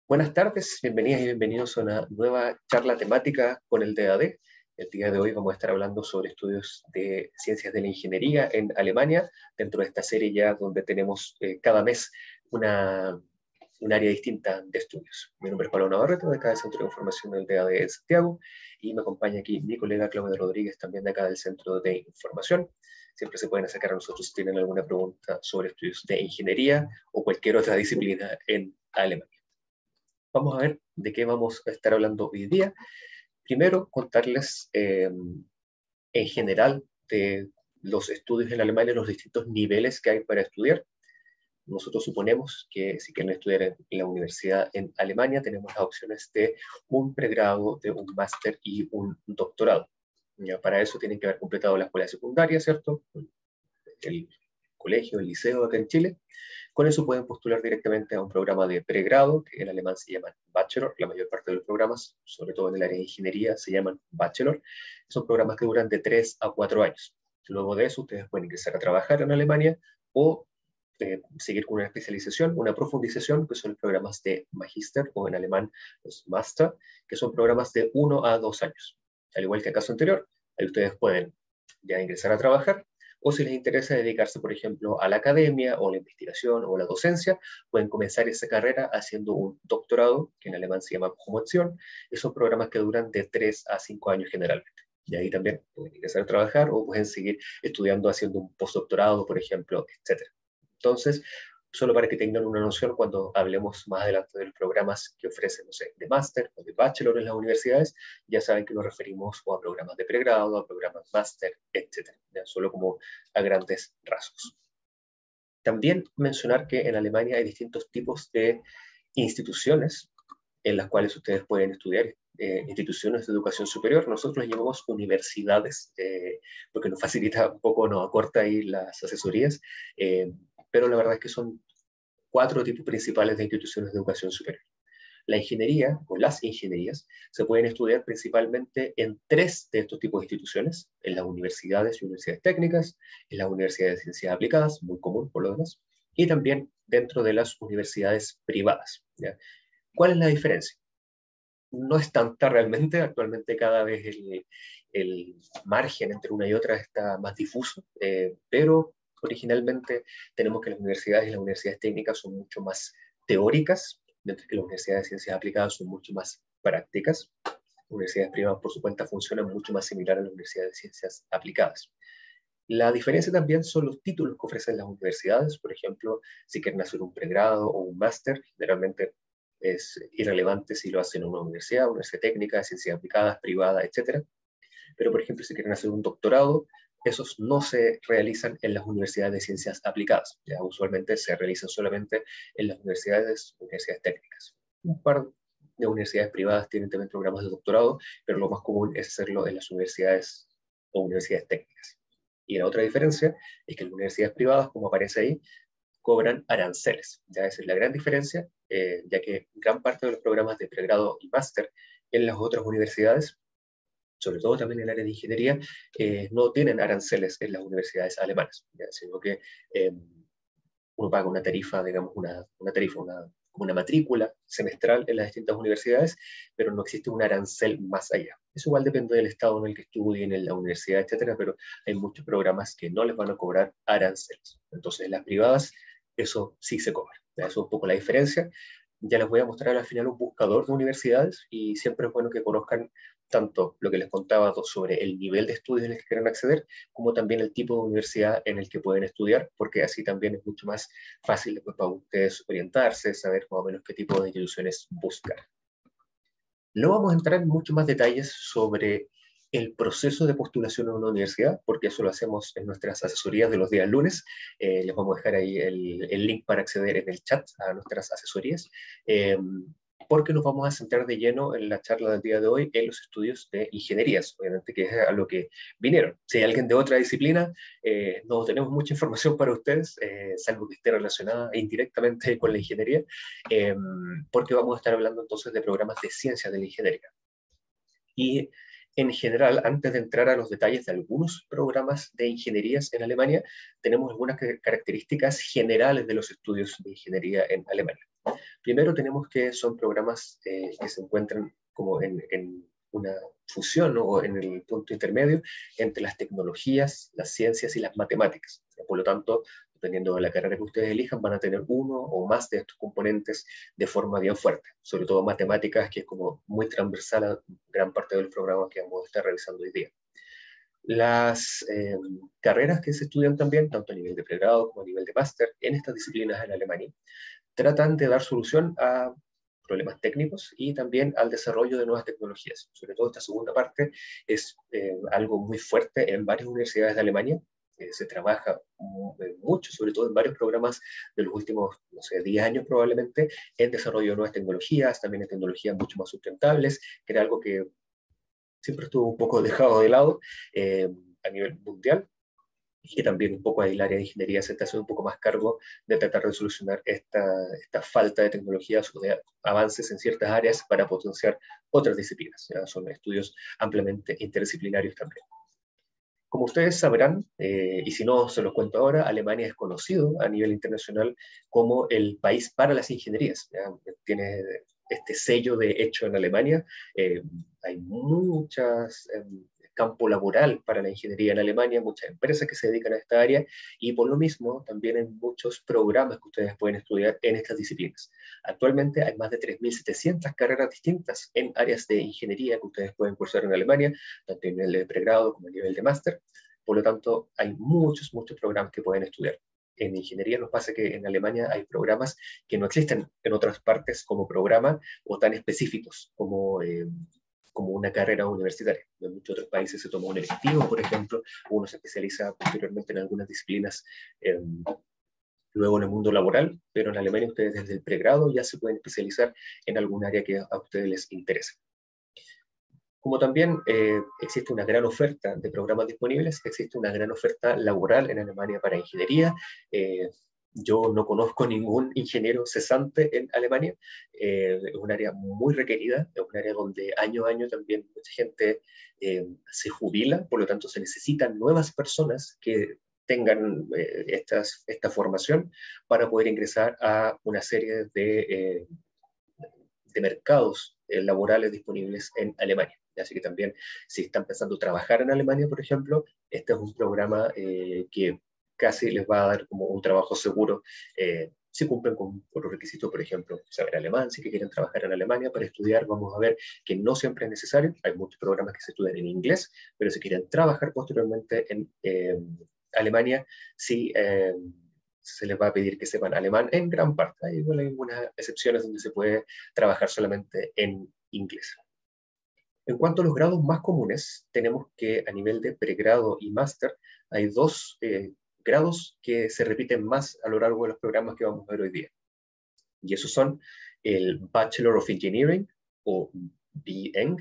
Buenas tardes, bienvenidas y bienvenidos a una nueva charla temática con el DAD. El día de hoy vamos a estar hablando sobre estudios de ciencias de la ingeniería en Alemania, dentro de esta serie ya donde tenemos cada mes un área distinta de estudios. Mi nombre es Pablo Navarrete, de acá del Centro de Información del DAD en Santiago, y me acompaña aquí mi colega Claudia Rodríguez, también de acá del Centro de Información. Siempre se pueden acercar a nosotros si tienen alguna pregunta sobre estudios de ingeniería o cualquier otra disciplina en Alemania. Vamos a ver de qué vamos a estar hablando hoy día. Primero, contarles en general de los estudios en Alemania, los distintos niveles que hay para estudiar. Nosotros suponemos que si quieren estudiar en la universidad en Alemania, tenemos las opciones de un pregrado, de un máster y un doctorado. Ya para eso tienen que haber completado la escuela secundaria, ¿cierto? El colegio, el liceo acá en Chile. Con eso pueden postular directamente a un programa de pregrado, que en alemán se llama Bachelor. La mayor parte de los programas, sobre todo en el área de ingeniería, se llaman Bachelor. Son programas que duran de 3 a 4 años. Luego de eso, ustedes pueden ingresar a trabajar en Alemania o seguir con una especialización, una profundización, que son los programas de Magister o en alemán los Master, que son programas de 1 a 2 años. Al igual que el caso anterior, ahí ustedes pueden ya ingresar a trabajar, o si les interesa dedicarse, por ejemplo, a la academia o la investigación o la docencia, pueden comenzar esa carrera haciendo un doctorado, que en alemán se llama Promotion. Esos programas que duran de 3 a 5 años generalmente. Y ahí también pueden ingresar a trabajar o pueden seguir estudiando haciendo un postdoctorado, por ejemplo, etc. Entonces, solo para que tengan una noción, cuando hablemos más adelante de los programas que ofrecen, no sé, de máster o de bachelor en las universidades, ya saben que nos referimos o a programas de pregrado, a programas máster, etc. Ya solo como a grandes rasgos. También mencionar que en Alemania hay distintos tipos de instituciones en las cuales ustedes pueden estudiar, instituciones de educación superior. Nosotros les llamamos universidades, porque nos facilita un poco, nos acorta ahí las asesorías, pero la verdad es que son 4 tipos principales de instituciones de educación superior. La ingeniería, o las ingenierías, se pueden estudiar principalmente en 3 de estos tipos de instituciones, en las universidades y universidades técnicas, en las universidades de ciencias aplicadas, muy común por lo demás, y también dentro de las universidades privadas, ¿ya? ¿Cuál es la diferencia? No es tanta realmente, actualmente cada vez el margen entre una y otra está más difuso, pero originalmente tenemos que las universidades y las universidades técnicas son mucho más teóricas, mientras que las universidades de ciencias aplicadas son mucho más prácticas. Las universidades privadas por su cuenta funcionan mucho más similar a las universidades de ciencias aplicadas. La diferencia también son los títulos que ofrecen las universidades. Por ejemplo, si quieren hacer un pregrado o un máster, generalmente es irrelevante si lo hacen en una universidad técnica, ciencias aplicadas, privada, etc. Pero, por ejemplo, si quieren hacer un doctorado, esos no se realizan en las universidades de ciencias aplicadas. Ya, usualmente se realizan solamente en las universidades técnicas. Un par de universidades privadas tienen también programas de doctorado, pero lo más común es hacerlo en las universidades o universidades técnicas. Y la otra diferencia es que las universidades privadas, como aparece ahí, cobran aranceles. Ya esa es la gran diferencia, ya que gran parte de los programas de pregrado y máster en las otras universidades, sobre todo también en el área de ingeniería, no tienen aranceles en las universidades alemanas, ¿ya? Sino que uno paga una tarifa, digamos, como una matrícula semestral en las distintas universidades, pero no existe un arancel más allá. Eso igual depende del estado en el que estudien, en la universidad, etcétera, pero hay muchos programas que no les van a cobrar aranceles. Entonces, en las privadas, eso sí se cobra. Eso es un poco la diferencia. Ya les voy a mostrar al final un buscador de universidades y siempre es bueno que conozcan tanto lo que les contaba sobre el nivel de estudios en el que quieren acceder, como también el tipo de universidad en el que pueden estudiar, porque así también es mucho más fácil después para ustedes orientarse, saber más o menos qué tipo de instituciones buscar. No vamos a entrar en mucho más detalles sobre el proceso de postulación a una universidad, porque eso lo hacemos en nuestras asesorías de los días lunes. Les vamos a dejar ahí el link para acceder en el chat a nuestras asesorías. Porque nos vamos a centrar de lleno en la charla del día de hoy en los estudios de ingenierías, obviamente que es a lo que vinieron. Si hay alguien de otra disciplina, no tenemos mucha información para ustedes, salvo que esté relacionada indirectamente con la ingeniería, porque vamos a estar hablando entonces de programas de ciencias de la ingeniería. Y En general, antes de entrar a los detalles de algunos programas de ingenierías en Alemania, tenemos algunas características generales de los estudios de ingeniería en Alemania. Primero tenemos que son programas que se encuentran como en una fusión, ¿no? O en el punto intermedio entre las tecnologías, las ciencias y las matemáticas. Por lo tanto, dependiendo de la carrera que ustedes elijan, van a tener uno o más de estos componentes de forma bien fuerte, sobre todo matemáticas, que es como muy transversal a gran parte del programa que vamos a estar realizando hoy día. Las carreras que se estudian también, tanto a nivel de pregrado como a nivel de máster, en estas disciplinas en Alemania, tratan de dar solución a problemas técnicos y también al desarrollo de nuevas tecnologías. Sobre todo esta segunda parte es algo muy fuerte en varias universidades de Alemania. Se trabaja mucho, sobre todo en varios programas de los últimos, no sé, 10 años probablemente, en desarrollo de nuevas tecnologías, también en tecnologías mucho más sustentables, que era algo que siempre estuvo un poco dejado de lado a nivel mundial, y que también un poco ahí el área de ingeniería se está haciendo un poco más cargo de tratar de solucionar esta falta de tecnologías o de avances en ciertas áreas para potenciar otras disciplinas. ¿Ya? Son estudios ampliamente interdisciplinarios también. Como ustedes sabrán, y si no se los cuento ahora, Alemania es conocido a nivel internacional como el país para las ingenierías. ¿Ya? Tiene este sello de hecho en Alemania. Hay muchas campo laboral para la ingeniería en Alemania, muchas empresas que se dedican a esta área, y por lo mismo también hay muchos programas que ustedes pueden estudiar en estas disciplinas. Actualmente hay más de 3.700 carreras distintas en áreas de ingeniería que ustedes pueden cursar en Alemania, tanto a nivel de pregrado como a nivel de máster. Por lo tanto, hay muchos programas que pueden estudiar. En ingeniería nos pasa que en Alemania hay programas que no existen en otras partes como programa o tan específicos como una carrera universitaria. En muchos otros países se toma un electivo, por ejemplo, uno se especializa posteriormente en algunas disciplinas luego en el mundo laboral, pero en Alemania ustedes desde el pregrado ya se pueden especializar en algún área que a ustedes les interesa. Como también existe una gran oferta de programas disponibles, existe una gran oferta laboral en Alemania para ingeniería. Yo no conozco ningún ingeniero cesante en Alemania. Es un área muy requerida, es un área donde año a año también mucha gente se jubila, por lo tanto se necesitan nuevas personas que tengan esta formación para poder ingresar a una serie de mercados laborales disponibles en Alemania. Así que también, si están pensando trabajar en Alemania, por ejemplo, este es un programa que casi les va a dar como un trabajo seguro si cumplen con los requisitos, por ejemplo, saber alemán, si quieren trabajar en Alemania para estudiar, vamos a ver que no siempre es necesario, hay muchos programas que se estudian en inglés, pero si quieren trabajar posteriormente en Alemania, sí se les va a pedir que sepan alemán en gran parte. Hay algunas excepciones donde se puede trabajar solamente en inglés. En cuanto a los grados más comunes, tenemos que a nivel de pregrado y máster hay dos grados que se repiten más a lo largo de los programas que vamos a ver hoy día. Y esos son el Bachelor of Engineering, o BEng,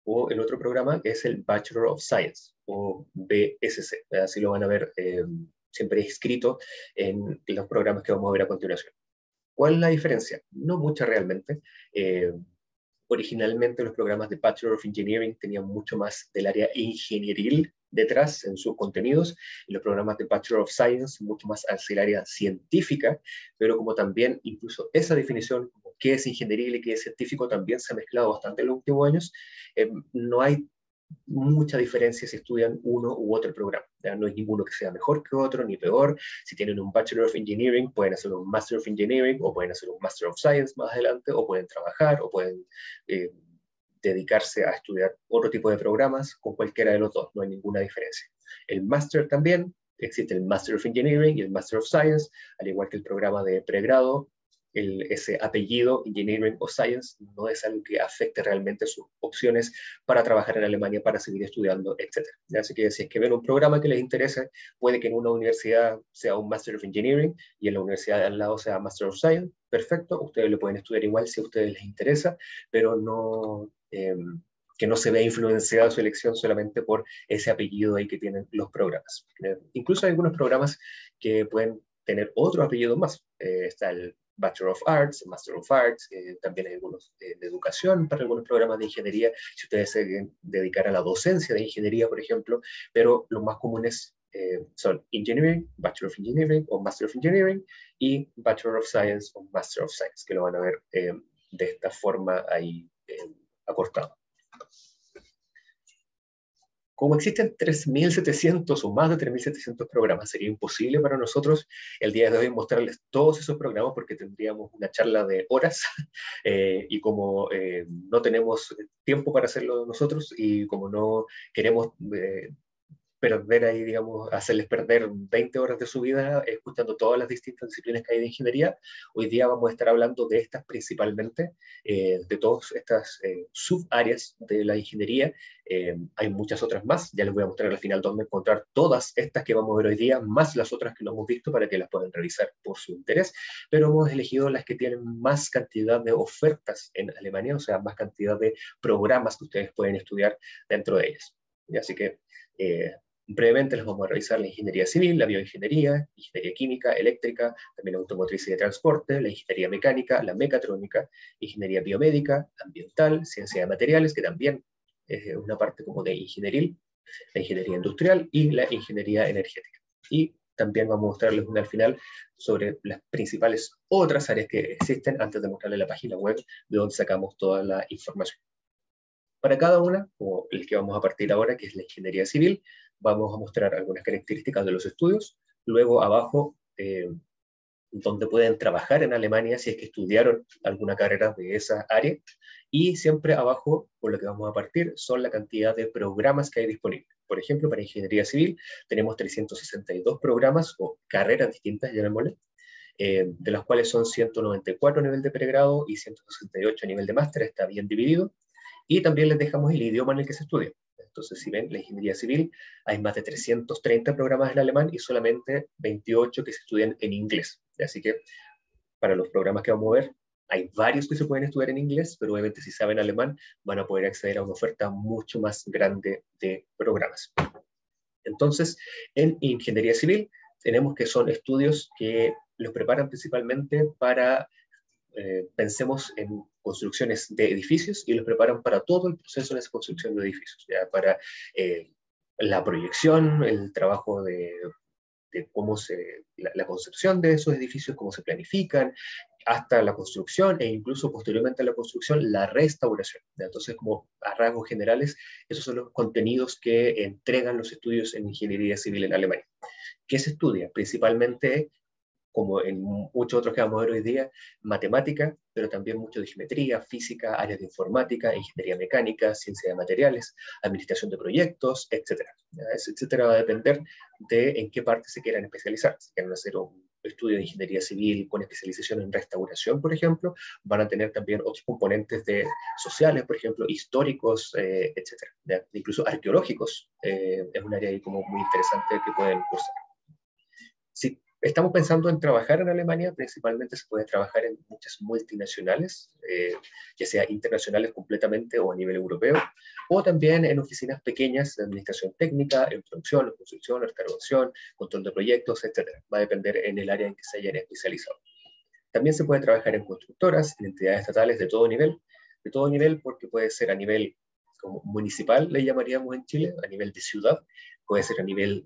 o el otro programa que es el Bachelor of Science, o BSc. Así lo van a ver siempre escrito en los programas que vamos a ver a continuación. ¿Cuál es la diferencia? No mucha realmente. Originalmente los programas de Bachelor of Engineering tenían mucho más del área ingenieril detrás en sus contenidos, y los programas de Bachelor of Science mucho más hacia el área científica, pero como también incluso esa definición, como qué es ingenieril y qué es científico, también se ha mezclado bastante en los últimos años. No hay mucha diferencia si estudian uno u otro programa. ¿Ya? No hay ninguno que sea mejor que otro, ni peor. Si tienen un Bachelor of Engineering, pueden hacer un Master of Engineering, o pueden hacer un Master of Science más adelante, o pueden trabajar, o pueden dedicarse a estudiar otro tipo de programas con cualquiera de los dos. No hay ninguna diferencia. El Master también, existe el Master of Engineering y el Master of Science, al igual que el programa de pregrado. Ese apellido, Engineering o Science, no es algo que afecte realmente sus opciones para trabajar en Alemania, para seguir estudiando, etc. Así que si es que ven un programa que les interese, puede que en una universidad sea un Master of Engineering y en la universidad de al lado sea Master of Science, perfecto, ustedes lo pueden estudiar igual si a ustedes les interesa, pero no... que no se vea influenciada su elección solamente por ese apellido ahí que tienen los programas. Incluso hay algunos programas que pueden tener otro apellido más. Está el Bachelor of Arts, Master of Arts, también hay algunos de educación para algunos programas de ingeniería, si ustedes se quieren dedicar a la docencia de ingeniería, por ejemplo, pero los más comunes son Engineering, Bachelor of Engineering o Master of Engineering, y Bachelor of Science o Master of Science, que lo van a ver de esta forma ahí acortado. Como existen 3.700 o más de 3.700 programas, sería imposible para nosotros el día de hoy mostrarles todos esos programas porque tendríamos una charla de horas y como no tenemos tiempo para hacerlo nosotros y como no queremos perder ahí, digamos, hacerles perder 20 horas de su vida escuchando todas las distintas disciplinas que hay de ingeniería. Hoy día vamos a estar hablando de estas principalmente, de todas estas subáreas de la ingeniería. Hay muchas otras más, ya les voy a mostrar al final dónde encontrar todas estas que vamos a ver hoy día, más las otras que no hemos visto para que las puedan revisar por su interés, pero hemos elegido las que tienen más cantidad de ofertas en Alemania, o sea, más cantidad de programas que ustedes pueden estudiar dentro de ellas. Y así que brevemente les vamos a revisar la ingeniería civil, la bioingeniería, ingeniería química, eléctrica, también automotriz y de transporte, la ingeniería mecánica, la mecatrónica, ingeniería biomédica, ambiental, ciencia de materiales, que también es una parte como de ingenieril, la ingeniería industrial y la ingeniería energética. Y también vamos a mostrarles una al final sobre las principales otras áreas que existen antes de mostrarles la página web de donde sacamos toda la información. Para cada una, como el que vamos a partir ahora, que es la ingeniería civil, vamos a mostrar algunas características de los estudios, luego abajo donde pueden trabajar en Alemania si es que estudiaron alguna carrera de esa área, y siempre abajo, por lo que vamos a partir, son la cantidad de programas que hay disponibles. Por ejemplo, para ingeniería civil tenemos 362 programas o carreras distintas, llamémosle, de las cuales son 194 a nivel de pregrado y 168 a nivel de máster, está bien dividido. Y también les dejamos el idioma en el que se estudia. Entonces, si ven, la ingeniería civil, hay más de 330 programas en alemán y solamente 28 que se estudian en inglés. Así que, para los programas que vamos a ver, hay varios que se pueden estudiar en inglés, pero obviamente si saben alemán, van a poder acceder a una oferta mucho más grande de programas. Entonces, en ingeniería civil, tenemos que son estudios que los preparan principalmente para pensemos en construcciones de edificios y los preparan para todo el proceso de esa construcción de edificios, ya para la proyección, el trabajo de cómo la concepción de esos edificios, cómo se planifican, hasta la construcción e incluso posteriormente a la construcción, la restauración. Entonces, como a rasgos generales, esos son los contenidos que entregan los estudios en ingeniería civil en Alemania. ¿Qué se estudia? Principalmente, como en muchos otros que vamos a ver hoy día, matemática, pero también mucho de geometría, física, áreas de informática, ingeniería mecánica, ciencia de materiales, administración de proyectos, etcétera. Ese etcétera va a depender de en qué parte se quieran especializar. Si quieren hacer un estudio de ingeniería civil con especialización en restauración, por ejemplo, van a tener también otros componentes de sociales, por ejemplo, históricos, etcétera. Incluso arqueológicos, es un área ahí como muy interesante que pueden cursar. Si estamos pensando en trabajar en Alemania, principalmente se puede trabajar en muchas multinacionales, ya sea internacionales completamente o a nivel europeo, o también en oficinas pequeñas de administración técnica, en producción, en construcción, restauración, control de proyectos, etc. Va a depender en el área en que se hayan especializado. También se puede trabajar en constructoras, en entidades estatales de todo nivel porque puede ser a nivel como municipal, le llamaríamos en Chile, a nivel de ciudad, puede ser a nivel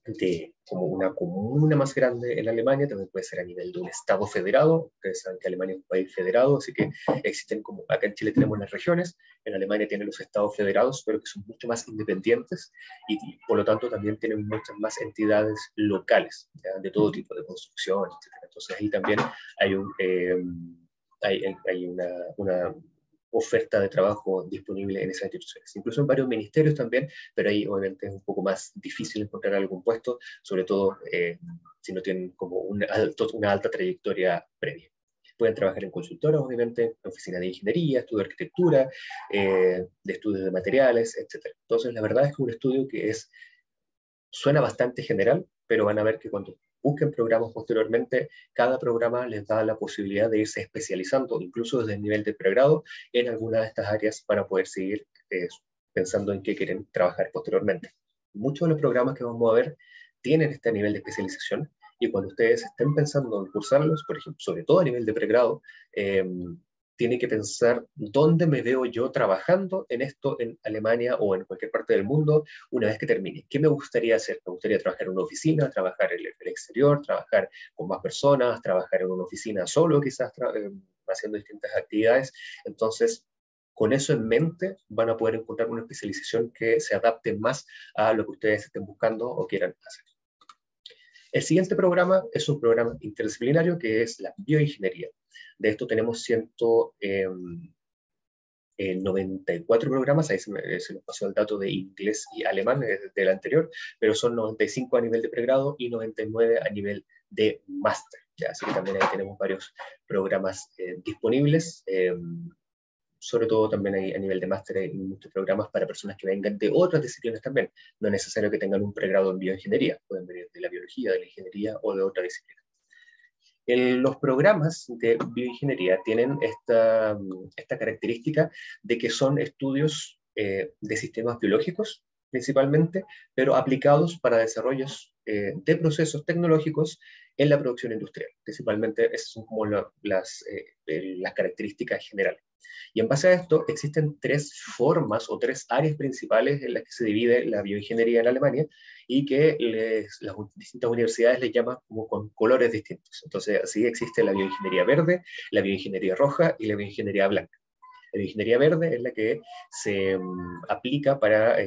de como una comuna más grande en Alemania, también puede ser a nivel de un estado federado. Ustedes saben que Alemania es un país federado, así que existen como, acá en Chile tenemos las regiones, en Alemania tienen los estados federados, pero que son mucho más independientes y por lo tanto también tienen muchas más entidades locales, ¿ya? De todo tipo de construcción, etc. Entonces ahí también hay una oferta de trabajo disponible en esas instituciones. Incluso en varios ministerios también, pero ahí obviamente es un poco más difícil encontrar algún puesto, sobre todo si no tienen como una alta trayectoria previa. Pueden trabajar en consultoras, obviamente, en oficinas de ingeniería, estudio de arquitectura, de estudios de materiales, etc. Entonces, la verdad es que es un estudio que suena bastante general, pero van a ver que cuando busquen programas posteriormente, cada programa les da la posibilidad de irse especializando, incluso desde el nivel de pregrado, en alguna de estas áreas para poder seguir pensando en qué quieren trabajar posteriormente. Muchos de los programas que vamos a ver tienen este nivel de especialización Y cuando ustedes estén pensando en cursarlos, por ejemplo, sobre todo a nivel de pregrado, tiene que pensar dónde me veo yo trabajando en esto en Alemania o en cualquier parte del mundo una vez que termine. ¿Qué me gustaría hacer? ¿Me gustaría trabajar en una oficina, trabajar en el exterior, trabajar con más personas, trabajar en una oficina solo, quizás haciendo distintas actividades? Entonces, con eso en mente, van a poder encontrar una especialización que se adapte más a lo que ustedes estén buscando o quieran hacer. El siguiente programa es un programa interdisciplinario que es la bioingeniería. De esto tenemos 94 programas, ahí se nos pasó el dato de inglés y alemán del anterior, pero son 95 a nivel de pregrado y 99 a nivel de máster. Así que también ahí tenemos varios programas disponibles. Sobre todo también hay, a nivel de máster hay muchos programas para personas que vengan de otras disciplinas también. No es necesario que tengan un pregrado en bioingeniería, pueden venir de la biología, de la ingeniería o de otra disciplina. Los programas de bioingeniería tienen esta característica de que son estudios de sistemas biológicos, principalmente, pero aplicados para desarrollos de procesos tecnológicos en la producción industrial. Principalmente esas son como las características generales. Y en base a esto existen tres formas o tres áreas principales en las que se divide la bioingeniería en Alemania y que las distintas universidades les llaman como con colores distintos. Entonces así existe la bioingeniería verde, la bioingeniería roja y la bioingeniería blanca. La bioingeniería verde es la que se aplica para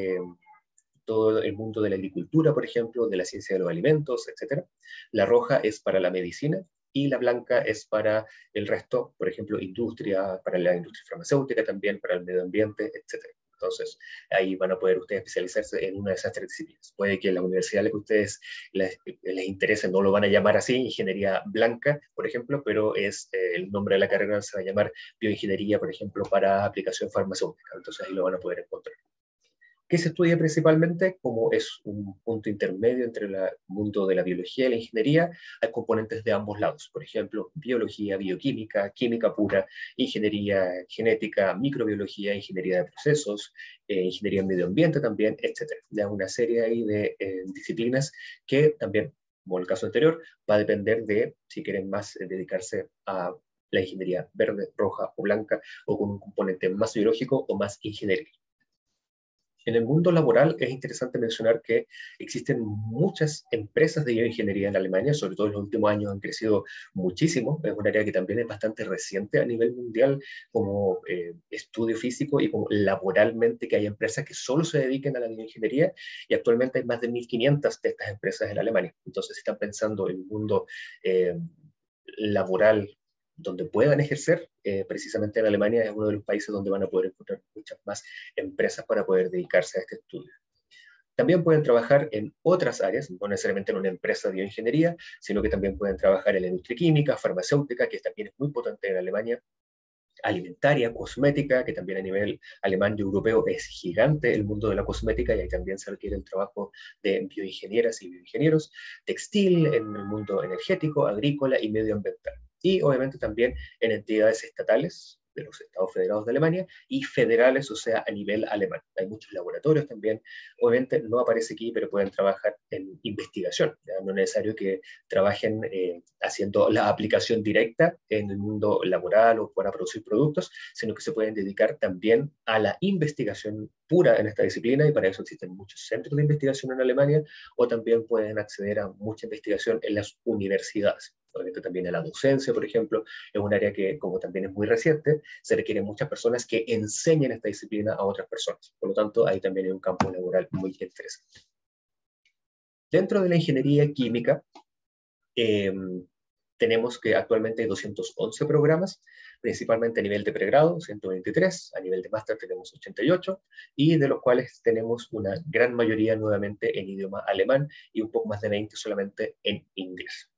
todo el mundo de la agricultura, por ejemplo, de la ciencia de los alimentos, etc. La roja es para la medicina y la blanca es para el resto, por ejemplo, industria, para la industria farmacéutica también, para el medio ambiente, etc. Entonces, ahí van a poder ustedes especializarse en una de esas tres disciplinas. Puede que la universidad a la que ustedes les interese no lo van a llamar así, ingeniería blanca, por ejemplo, pero el nombre de la carrera se va a llamar bioingeniería, por ejemplo, para aplicación farmacéutica. Entonces, ahí lo van a poder encontrar. ¿Qué se estudia principalmente? Como es un punto intermedio entre el mundo de la biología y la ingeniería, hay componentes de ambos lados. Por ejemplo, biología, bioquímica, química pura, ingeniería genética, microbiología, ingeniería de procesos, ingeniería en medio ambiente también, etc. Ya una serie ahí de disciplinas que también, como el caso anterior, va a depender de si quieren más dedicarse a la ingeniería verde, roja o blanca, o con un componente más biológico o más ingeniería. En el mundo laboral es interesante mencionar que existen muchas empresas de bioingeniería en Alemania, sobre todo en los últimos años han crecido muchísimo, es un área que también es bastante reciente a nivel mundial como estudio físico y como laboralmente que hay empresas que solo se dediquen a la bioingeniería y actualmente hay más de 1.500 de estas empresas en Alemania. Entonces, si están pensando en un mundo laboral donde puedan ejercer, precisamente en Alemania es uno de los países donde van a poder encontrar muchas más empresas para poder dedicarse a este estudio. También pueden trabajar en otras áreas, no necesariamente en una empresa de bioingeniería, sino que también pueden trabajar en la industria química, farmacéutica, que también es muy potente en Alemania, alimentaria, cosmética, que también a nivel alemán y europeo es gigante el mundo de la cosmética y ahí también se requiere el trabajo de bioingenieras y bioingenieros, textil, en el mundo energético, agrícola y medioambiental. Y obviamente también en entidades estatales de los Estados Federados de Alemania y federales, o sea, a nivel alemán. Hay muchos laboratorios también, obviamente no aparece aquí, pero pueden trabajar en investigación, ¿ya? No es necesario que trabajen haciendo la aplicación directa en el mundo laboral o para producir productos, sino que se pueden dedicar también a la investigación pura en esta disciplina y para eso existen muchos centros de investigación en Alemania o también pueden acceder a mucha investigación en las universidades. Obviamente también a la docencia, por ejemplo, es un área que, como también es muy reciente, se requieren muchas personas que enseñen esta disciplina a otras personas. Por lo tanto, ahí también hay un campo laboral muy interesante. Dentro de la ingeniería química, tenemos que actualmente hay 211 programas, principalmente a nivel de pregrado, 123, a nivel de máster tenemos 88, y de los cuales tenemos una gran mayoría nuevamente en idioma alemán y un poco más de 20 solamente en inglés.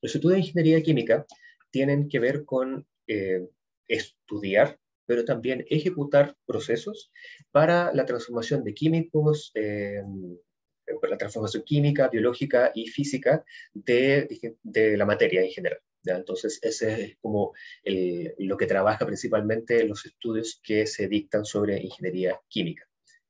Los estudios de ingeniería química tienen que ver con estudiar, pero también ejecutar procesos para la transformación de químicos, la transformación química, biológica y física de la materia en general. ¿Ya? Entonces, ese es como lo que trabaja principalmente en los estudios que se dictan sobre ingeniería química.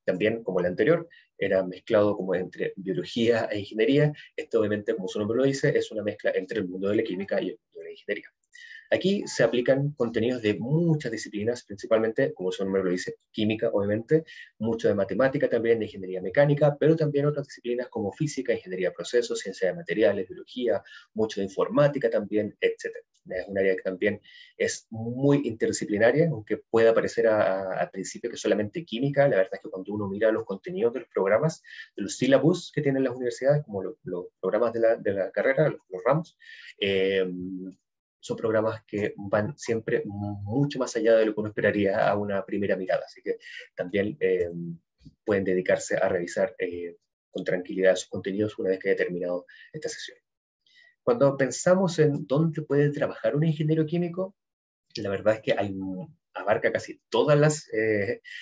También, como el anterior, era mezclado como entre biología e ingeniería. Esto obviamente, como su nombre lo dice, es una mezcla entre el mundo de la química y el mundo de la ingeniería. Aquí se aplican contenidos de muchas disciplinas, principalmente, como su nombre lo dice, química, obviamente, mucho de matemática también, de ingeniería mecánica, pero también otras disciplinas como física, ingeniería de procesos, ciencia de materiales, biología, mucho de informática también, etc. Es un área que también es muy interdisciplinaria, aunque pueda parecer al principio que solamente química. La verdad es que cuando uno mira los contenidos de los programas, de los syllabus que tienen las universidades, como los programas de la carrera, los ramos, eh, son programas que van siempre mucho más allá de lo que uno esperaría a una primera mirada. Así que también pueden dedicarse a revisar con tranquilidad sus contenidos una vez que haya terminado esta sesión. Cuando pensamos en dónde puede trabajar un ingeniero químico, la verdad es que abarca casi todas las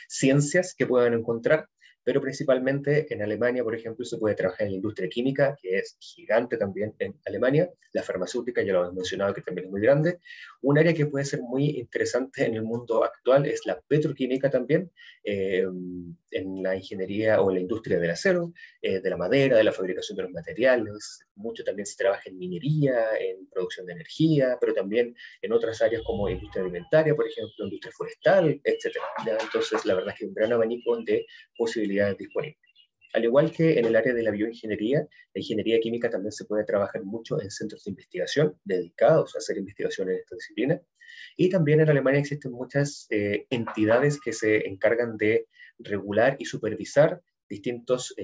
ciencias que puedan encontrar, pero principalmente en Alemania, por ejemplo, se puede trabajar en la industria química, que es gigante también en Alemania, la farmacéutica, ya lo hemos mencionado, que también es muy grande. Un área que puede ser muy interesante en el mundo actual es la petroquímica también, en la ingeniería o en la industria del acero, de la madera, de la fabricación de los materiales. Mucho también se trabaja en minería, en producción de energía, pero también en otras áreas como industria alimentaria, por ejemplo, industria forestal, etc. ¿Ya? Entonces, la verdad es que hay un gran abanico de posibilidades disponibles. Al igual que en el área de la bioingeniería, la ingeniería química también se puede trabajar mucho en centros de investigación dedicados a hacer investigación en esta disciplina. Y también en Alemania existen muchas entidades que se encargan de regular y supervisar distintos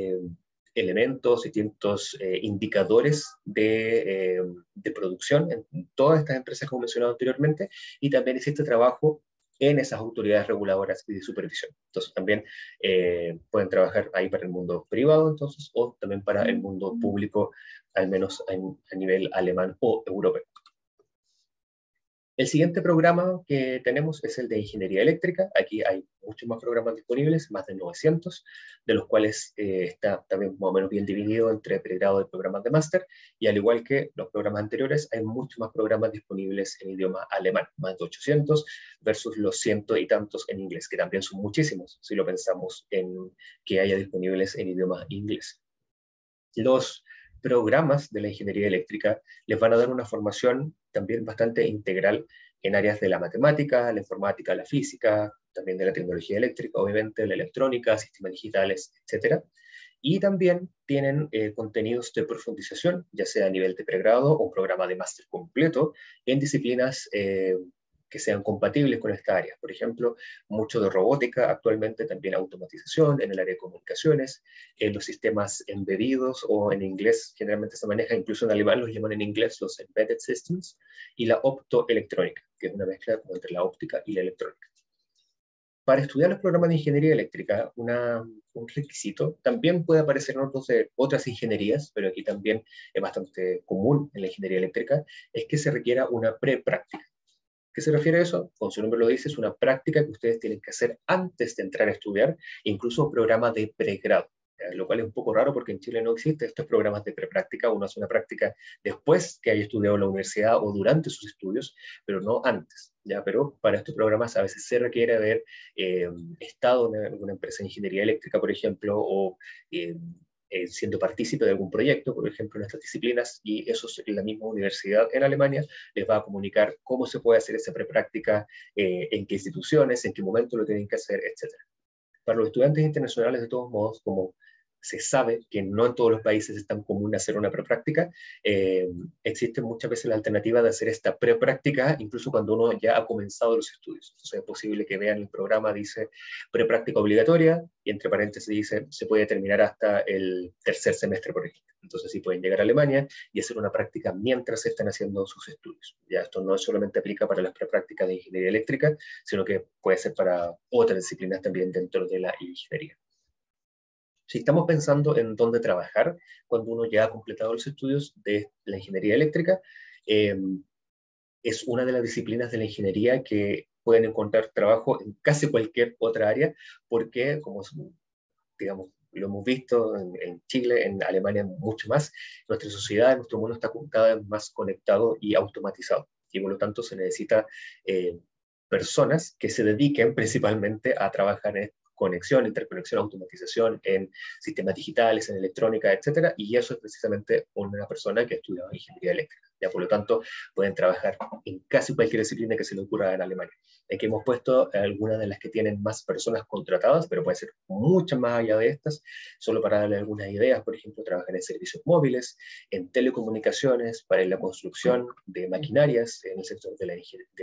elementos, distintos indicadores de producción en todas estas empresas como mencionado anteriormente, y también existe trabajo en esas autoridades reguladoras y de supervisión. Entonces también pueden trabajar ahí para el mundo privado, entonces, o también para el mundo público, al menos a nivel alemán o europeo. El siguiente programa que tenemos es el de ingeniería eléctrica. Aquí hay muchos más programas disponibles, más de 900, de los cuales está también más o menos bien dividido entre pregrado y programas de máster. Y al igual que los programas anteriores, hay muchos más programas disponibles en idioma alemán, más de 800 versus los ciento y tantos en inglés, que también son muchísimos si lo pensamos en que haya disponibles en idioma inglés. Los programas de la ingeniería eléctrica les van a dar una formación también bastante integral en áreas de la matemática, la informática, la física, también de la tecnología eléctrica, obviamente, la electrónica, sistemas digitales, etc. Y también tienen contenidos de profundización, ya sea a nivel de pregrado o un programa de máster completo en disciplinas que sean compatibles con esta área. Por ejemplo, mucho de robótica, actualmente también automatización en el área de comunicaciones, en los sistemas embedidos, o en inglés generalmente se maneja, incluso en alemán los llaman en inglés los embedded systems, y la optoelectrónica, que es una mezcla como entre la óptica y la electrónica. Para estudiar los programas de ingeniería eléctrica, un requisito, también puede aparecer en otras ingenierías, pero aquí también es bastante común en la ingeniería eléctrica, es que se requiera una prepráctica. ¿Qué se refiere a eso? Como su nombre lo dice, es una práctica que ustedes tienen que hacer antes de entrar a estudiar, incluso un programa de pregrado, lo cual es un poco raro porque en Chile no existen estos programas de prepráctica. Uno hace una práctica después que haya estudiado en la universidad o durante sus estudios, pero no antes. ¿Ya? Pero para estos programas a veces se requiere haber estado en alguna empresa de ingeniería eléctrica, por ejemplo, o siendo partícipe de algún proyecto, por ejemplo, en estas disciplinas, y eso en la misma universidad en Alemania les va a comunicar cómo se puede hacer esa prepráctica, en qué instituciones, en qué momento lo tienen que hacer, etc. Para los estudiantes internacionales, de todos modos, como se sabe que no en todos los países es tan común hacer una prepráctica, existe muchas veces la alternativa de hacer esta prepráctica incluso cuando uno ya ha comenzado los estudios. Entonces es posible que vean el programa, dice prepráctica obligatoria, y entre paréntesis dice se puede terminar hasta el tercer semestre, por ejemplo. Entonces sí pueden llegar a Alemania y hacer una práctica mientras están haciendo sus estudios. Ya esto no solamente aplica para las preprácticas de ingeniería eléctrica, sino que puede ser para otras disciplinas también dentro de la ingeniería. Si estamos pensando en dónde trabajar cuando uno ya ha completado los estudios de la ingeniería eléctrica, es una de las disciplinas de la ingeniería que pueden encontrar trabajo en casi cualquier otra área, porque, como digamos, lo hemos visto en Chile, en Alemania mucho más, nuestra sociedad, nuestro mundo está cada vez más conectado y automatizado, y por lo tanto se necesita personas que se dediquen principalmente a trabajar conexión, interconexión, automatización, en sistemas digitales, en electrónica, etcétera, y eso es precisamente una persona que ha estudiado ingeniería eléctrica. Ya, por lo tanto, pueden trabajar en casi cualquier disciplina que se le ocurra en Alemania. Aquí hemos puesto algunas de las que tienen más personas contratadas, pero puede ser muchas más allá de estas, solo para darle algunas ideas. Por ejemplo, trabajar en servicios móviles, en telecomunicaciones, para la construcción de maquinarias, en el sector de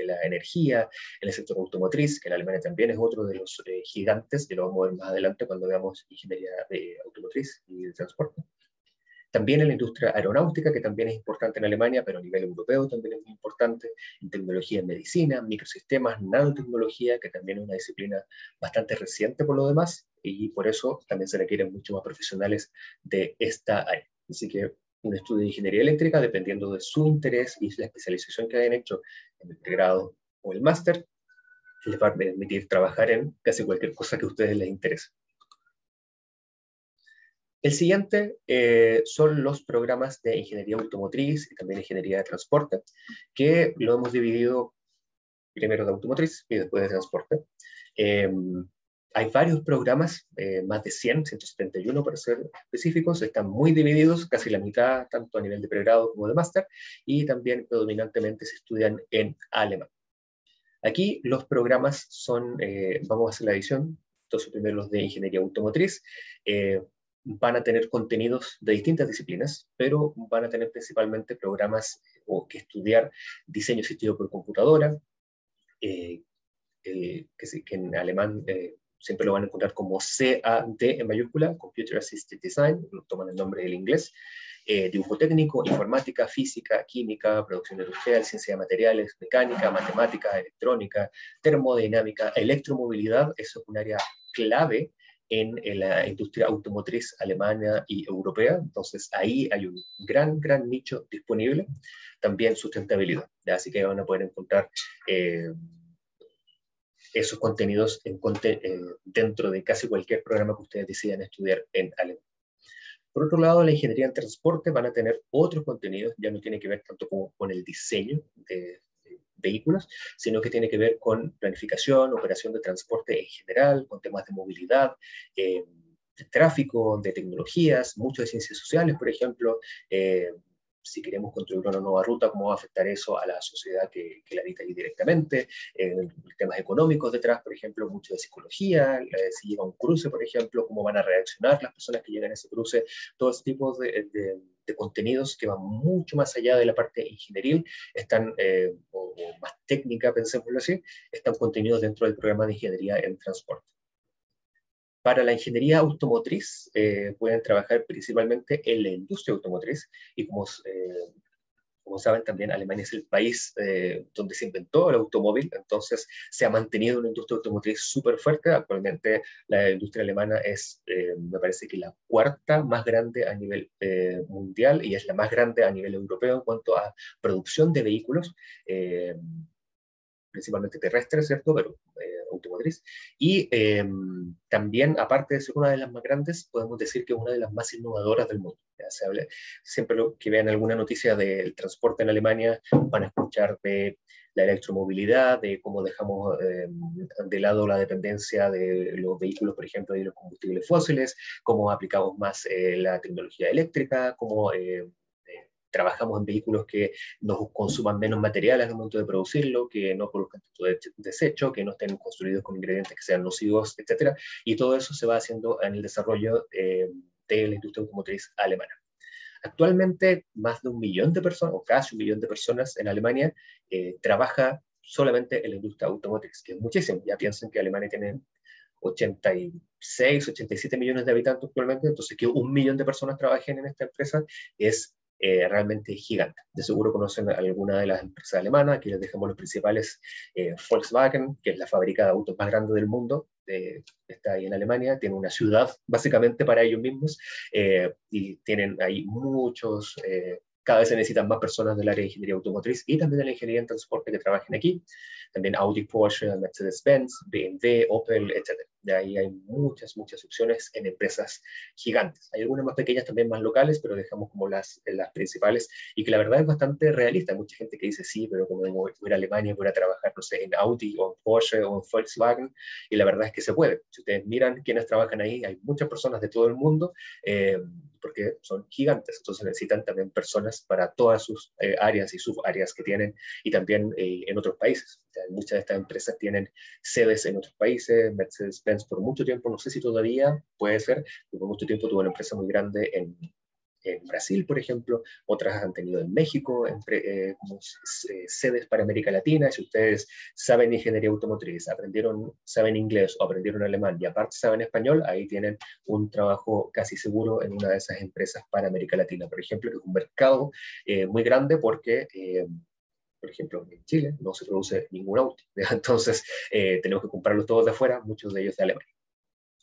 la energía, en el sector automotriz, que en Alemania también es otro de los gigantes, que lo vamos a ver más adelante cuando veamos ingeniería de automotriz y de transporte. También en la industria aeronáutica, que también es importante en Alemania, pero a nivel europeo también es muy importante, en tecnología en medicina, microsistemas, nanotecnología, que también es una disciplina bastante reciente por lo demás, y por eso también se requieren mucho más profesionales de esta área. Así que un estudio de ingeniería eléctrica, dependiendo de su interés y la especialización que hayan hecho en el pregrado o el máster, les va a permitir trabajar en casi cualquier cosa que a ustedes les interese. El siguiente son los programas de ingeniería automotriz y también ingeniería de transporte, que lo hemos dividido primero de automotriz y después de transporte. Hay varios programas, más de 100, 171 para ser específicos, están muy divididos, casi la mitad, tanto a nivel de pregrado como de máster, y también predominantemente se estudian en alemán. Aquí los programas son, vamos a hacer la edición, entonces primero los de ingeniería automotriz, van a tener contenidos de distintas disciplinas, pero van a tener principalmente programas que estudiar diseño asistido por computadora, que en alemán siempre lo van a encontrar como CAD en mayúscula, Computer Assisted Design, toman el nombre del inglés, dibujo técnico, informática, física, química, producción industrial, ciencia de materiales, mecánica, matemática, electrónica, termodinámica, electromovilidad. Eso es un área clave en la industria automotriz alemana y europea. Entonces ahí hay un gran nicho disponible. También sustentabilidad, ¿ya? Así que van a poder encontrar esos contenidos dentro de casi cualquier programa que ustedes decidan estudiar en alemán. Por otro lado, la ingeniería en transporte van a tener otros contenidos, ya no tiene que ver tanto con el diseño de vehículos, sino que tiene que ver con planificación, operación de transporte en general, con temas de movilidad, de tráfico, de tecnologías, mucho de ciencias sociales, por ejemplo, si queremos construir una nueva ruta, cómo va a afectar eso a la sociedad que la habita ahí directamente, temas económicos detrás, por ejemplo, mucho de psicología, si llega un cruce, por ejemplo, cómo van a reaccionar las personas que llegan a ese cruce, todo ese tipo de contenidos que van mucho más allá de la parte ingenieril, están, o más técnica, pensémoslo así, están contenidos dentro del programa de ingeniería en transporte. Para la ingeniería automotriz, pueden trabajar principalmente en la industria automotriz, y como saben, también Alemania es el país donde se inventó el automóvil, entonces se ha mantenido una industria automotriz súper fuerte. Actualmente la industria alemana es, me parece que la cuarta más grande a nivel mundial, y es la más grande a nivel europeo en cuanto a producción de vehículos, principalmente terrestres, ¿cierto? Pero automotriz. Y también, aparte de ser una de las más grandes, podemos decir que es una de las más innovadoras del mundo. Ya se habla, siempre que vean alguna noticia del transporte en Alemania, van a escuchar de la electromovilidad, de cómo dejamos de lado la dependencia de los vehículos, por ejemplo, de los combustibles fósiles, cómo aplicamos más la tecnología eléctrica, cómo trabajamos en vehículos que nos consuman menos materiales al momento de producirlo, que no produzcan tanto desecho, que no estén construidos con ingredientes que sean nocivos, etc. Y todo eso se va haciendo en el desarrollo de la industria automotriz alemana. Actualmente, más de 1 millón de personas, o casi 1 millón de personas en Alemania, trabaja solamente en la industria automotriz, que es muchísimo. Ya piensen que Alemania tiene 86, 87 millones de habitantes actualmente, entonces que 1 millón de personas trabajen en esta empresa es realmente gigante. De seguro conocen alguna de las empresas alemanas. Aquí les dejamos los principales. Volkswagen, que es la fábrica de autos más grande del mundo, está ahí en Alemania, tiene una ciudad básicamente para ellos mismos, y tienen ahí muchos, cada vez se necesitan más personas del área de ingeniería automotriz y también de la ingeniería en transporte que trabajen aquí. También Audi, Porsche, Mercedes-Benz, BMW, Opel, etc. De ahí hay muchas, muchas opciones en empresas gigantes. Hay algunas más pequeñas también, más locales, pero dejamos como las principales y que la verdad es bastante realista. Hay mucha gente que dice, sí, pero como voy a ir a Alemania, voy a trabajar, no sé, en Audi o en Porsche o en Volkswagen, y la verdad es que se puede. Si ustedes miran quiénes trabajan ahí, hay muchas personas de todo el mundo, porque son gigantes, entonces necesitan también personas para todas sus áreas y subáreas que tienen, y también en otros países. O sea, muchas de estas empresas tienen sedes en otros países. Mercedes-Benz por mucho tiempo, no sé si todavía puede ser, por mucho tiempo tuvo una empresa muy grande en Brasil, por ejemplo, otras han tenido en México como sedes para América Latina. Si ustedes saben ingeniería automotriz, saben inglés o aprendieron alemán y aparte saben español, ahí tienen un trabajo casi seguro en una de esas empresas para América Latina, por ejemplo, que es un mercado muy grande porque por ejemplo, en Chile no se produce ningún auto, ¿ya? Entonces tenemos que comprarlos todos de afuera, muchos de ellos de Alemania.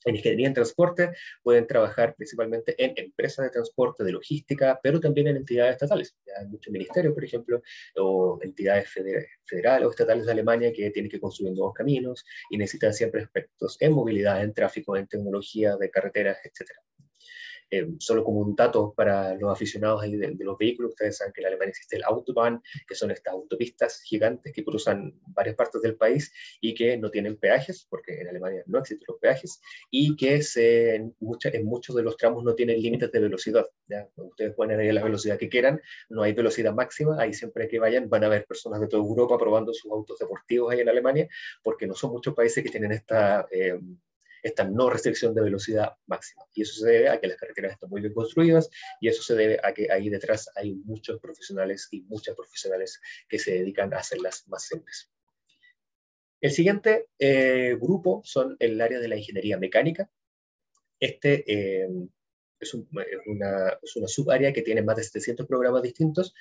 En ingeniería en transporte pueden trabajar principalmente en empresas de transporte, de logística, pero también en entidades estatales. Ya hay muchos ministerios, por ejemplo, o entidades federales o estatales de Alemania que tienen que construir nuevos caminos y necesitan siempre expertos en movilidad, en tráfico, en tecnología de carreteras, etc. Solo como un dato para los aficionados ahí de los vehículos, ustedes saben que en Alemania existe el Autobahn, que son estas autopistas gigantes que cruzan varias partes del país y que no tienen peajes, porque en Alemania no existen los peajes, y que en muchos de los tramos no tienen límites de velocidad. ¿Ya? Cuando ustedes ponen ahí la velocidad que quieran, no hay velocidad máxima, ahí siempre que vayan van a ver personas de toda Europa probando sus autos deportivos ahí en Alemania, porque no son muchos países que tienen esta no restricción de velocidad máxima. Y eso se debe a que las carreteras están muy bien construidas y eso se debe a que ahí detrás hay muchos profesionales y muchas profesionales que se dedican a hacerlas más simples. El siguiente grupo son el área de la ingeniería mecánica. Este es una subárea que tiene más de 700 programas distintos,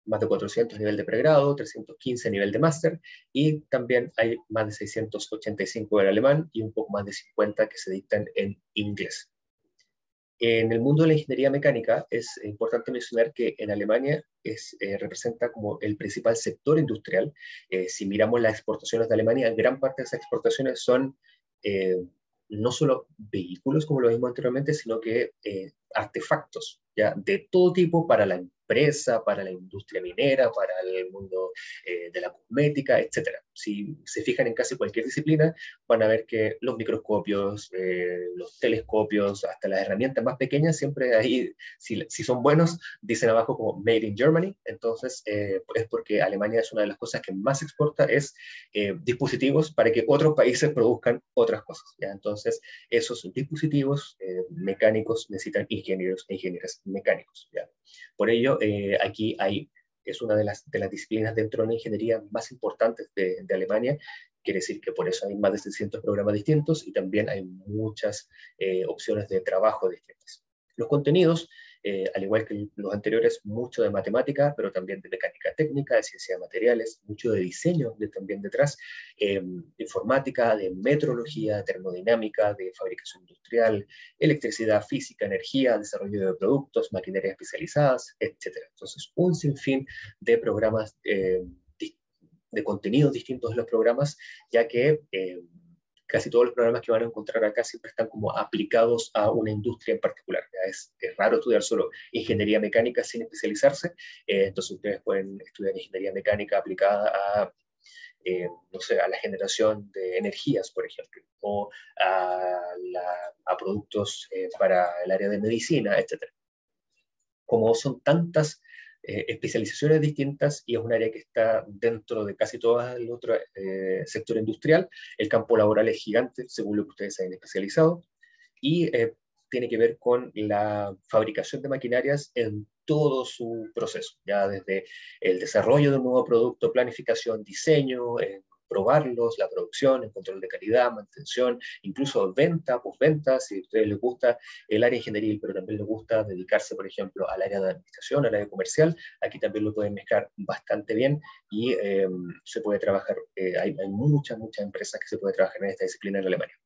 más de 400 a nivel de pregrado, 315 a nivel de máster, y también hay más de 685 en alemán y un poco más de 50 que se dictan en inglés. En el mundo de la ingeniería mecánica es importante mencionar que en Alemania representa como el principal sector industrial. Si miramos las exportaciones de Alemania, gran parte de esas exportaciones son eh, no solo vehículos, como lo vimos anteriormente, sino que artefactos, ¿ya? De todo tipo para la empresa, para la industria minera, para el mundo de la cosmética, etc. Si se fijan en casi cualquier disciplina, van a ver que los microscopios, los telescopios, hasta las herramientas más pequeñas, siempre ahí, si son buenos, dicen abajo como Made in Germany. Entonces, es porque Alemania es una de las cosas que más exporta, es dispositivos para que otros países produzcan otras cosas, ¿ya? Entonces, esos dispositivos mecánicos necesitan ingenieros e ingenieras mecánicos, ¿ya? Por ello, aquí es una de las disciplinas dentro de la ingeniería más importantes de Alemania. Quiere decir que por eso hay más de 600 programas distintos y también hay muchas opciones de trabajo distintas. Los contenidos, al igual que los anteriores, mucho de matemática, pero también de mecánica técnica, de ciencia de materiales, mucho de diseño también detrás, informática, de metrología, termodinámica, de fabricación industrial, electricidad, física, energía, desarrollo de productos, maquinarias especializadas, etc. Entonces, un sinfín de programas de contenidos distintos de los programas, ya que casi todos los programas que van a encontrar acá siempre están como aplicados a una industria en particular. Es raro estudiar solo ingeniería mecánica sin especializarse, entonces ustedes pueden estudiar ingeniería mecánica aplicada a no sé, a la generación de energías, por ejemplo, o a productos para el área de medicina, etc. Como son tantas especializaciones distintas y es un área que está dentro de casi todo el otro sector industrial, el campo laboral es gigante, según lo que ustedes hayan especializado, y tiene que ver con la fabricación de maquinarias en todo su proceso, ya desde el desarrollo de un nuevo producto, planificación, diseño, probarlos, la producción, el control de calidad, mantención, incluso venta, postventa, si a ustedes les gusta el área ingenieril, pero también les gusta dedicarse, por ejemplo, al área de administración, al área comercial, aquí también lo pueden mezclar bastante bien y se puede trabajar, hay muchas empresas que se puede trabajar en esta disciplina en Alemania.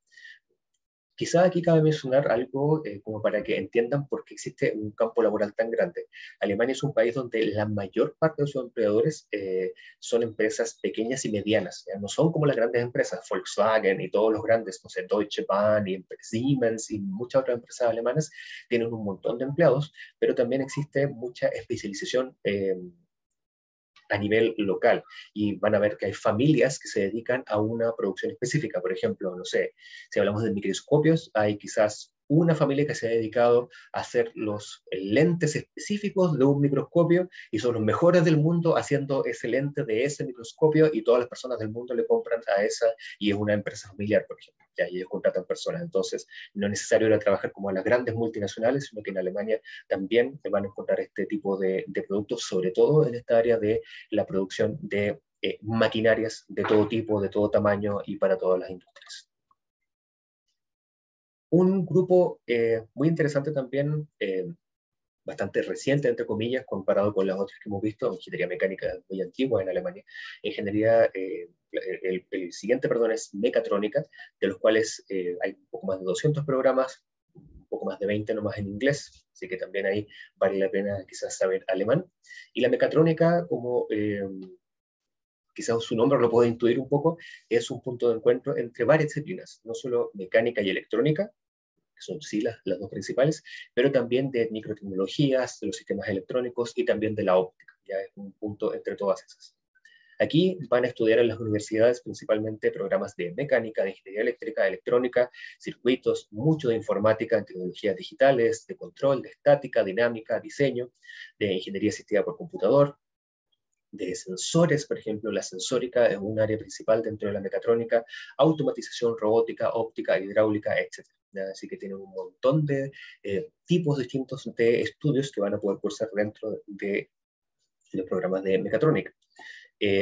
Quizá aquí cabe mencionar algo como para que entiendan por qué existe un campo laboral tan grande. Alemania es un país donde la mayor parte de sus empleadores son empresas pequeñas y medianas, ¿ya? No son como las grandes empresas, Volkswagen y todos los grandes, no sé, Deutsche Bahn y Siemens y muchas otras empresas alemanas tienen un montón de empleados, pero también existe mucha especialización a nivel local, y van a ver que hay familias que se dedican a una producción específica. Por ejemplo, no sé, si hablamos de microscopios, hay quizás una familia que se ha dedicado a hacer los lentes específicos de un microscopio y son los mejores del mundo haciendo ese lente de ese microscopio, y todas las personas del mundo le compran a esa, y es una empresa familiar, por ejemplo, ya, y ellos contratan personas. Entonces, no es necesario ir a trabajar como a las grandes multinacionales, sino que en Alemania también te van a encontrar este tipo de productos, sobre todo en esta área de la producción de maquinarias de todo tipo, de todo tamaño y para todas las industrias. Un grupo muy interesante también, bastante reciente, entre comillas, comparado con las otras que hemos visto. Ingeniería mecánica muy antigua en Alemania. Ingeniería, el siguiente, perdón, es mecatrónica, de los cuales hay un poco más de 200 programas, un poco más de 20 nomás en inglés, así que también ahí vale la pena quizás saber alemán. Y la mecatrónica, como quizás su nombre lo puede intuir un poco, es un punto de encuentro entre varias disciplinas, no solo mecánica y electrónica, que son sí las dos principales, pero también de microtecnologías, de los sistemas electrónicos y también de la óptica. Ya es un punto entre todas esas. Aquí van a estudiar en las universidades principalmente programas de mecánica, de ingeniería eléctrica, electrónica, circuitos, mucho de informática, en tecnologías digitales, de control, de estática, dinámica, diseño, de ingeniería asistida por computador, de sensores, por ejemplo, la sensórica es un área principal dentro de la mecatrónica, automatización, robótica, óptica, hidráulica, etc. Así que tienen un montón de tipos distintos de estudios que van a poder cursar dentro de los programas de mecatrónica.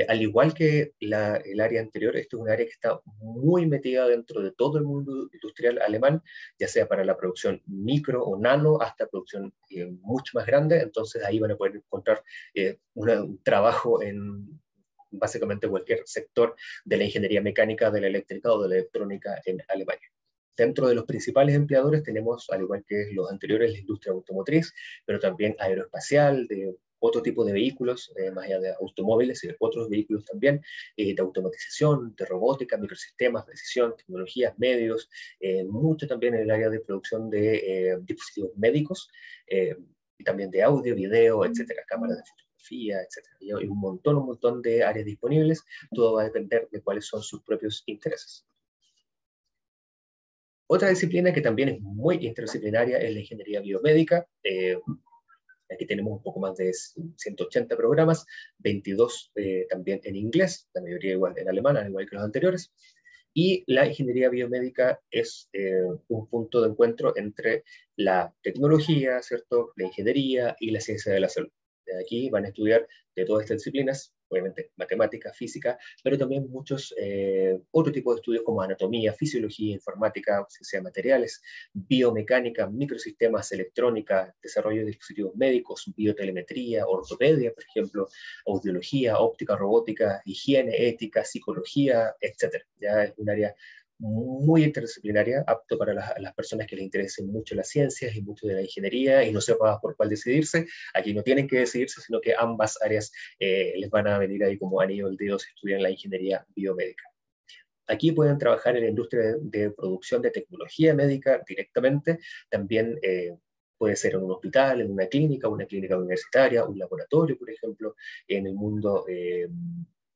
Al igual que el área anterior, este es un área que está muy metida dentro de todo el mundo industrial alemán, ya sea para la producción micro o nano hasta producción mucho más grande. Entonces ahí van a poder encontrar un trabajo en básicamente cualquier sector de la ingeniería mecánica, de la eléctrica o de la electrónica en Alemania. Dentro de los principales empleadores tenemos, al igual que los anteriores, la industria automotriz, pero también aeroespacial, de otro tipo de vehículos, más allá de automóviles y de otros vehículos también, de automatización, de robótica, microsistemas, precisión, tecnologías, medios, mucho también en el área de producción de dispositivos médicos, y también de audio, video, etcétera, cámaras de fotografía, etcétera. Y hay un montón de áreas disponibles, todo va a depender de cuáles son sus propios intereses. Otra disciplina que también es muy interdisciplinaria es la ingeniería biomédica. Aquí tenemos un poco más de 180 programas, 22 también en inglés, la mayoría igual en alemán, al igual que los anteriores. Y la ingeniería biomédica es un punto de encuentro entre la tecnología, ¿cierto?, la ingeniería y la ciencia de la salud. De aquí van a estudiar de todas estas disciplinas, obviamente matemática, física, pero también muchos otros tipos de estudios como anatomía, fisiología, informática, ciencia de materiales, biomecánica, microsistemas, electrónica, desarrollo de dispositivos médicos, biotelemetría, ortopedia, por ejemplo, audiología, óptica, robótica, higiene, ética, psicología, etc. Ya es un área muy interdisciplinaria, apto para las personas que les interesen mucho las ciencias y mucho de la ingeniería y no sepan por cuál decidirse. Aquí no tienen que decidirse, sino que ambas áreas les van a venir ahí como anillo al dedo si estudian la ingeniería biomédica. Aquí pueden trabajar en la industria de producción de tecnología médica directamente, también puede ser en un hospital, en una clínica universitaria, un laboratorio, por ejemplo, en el mundo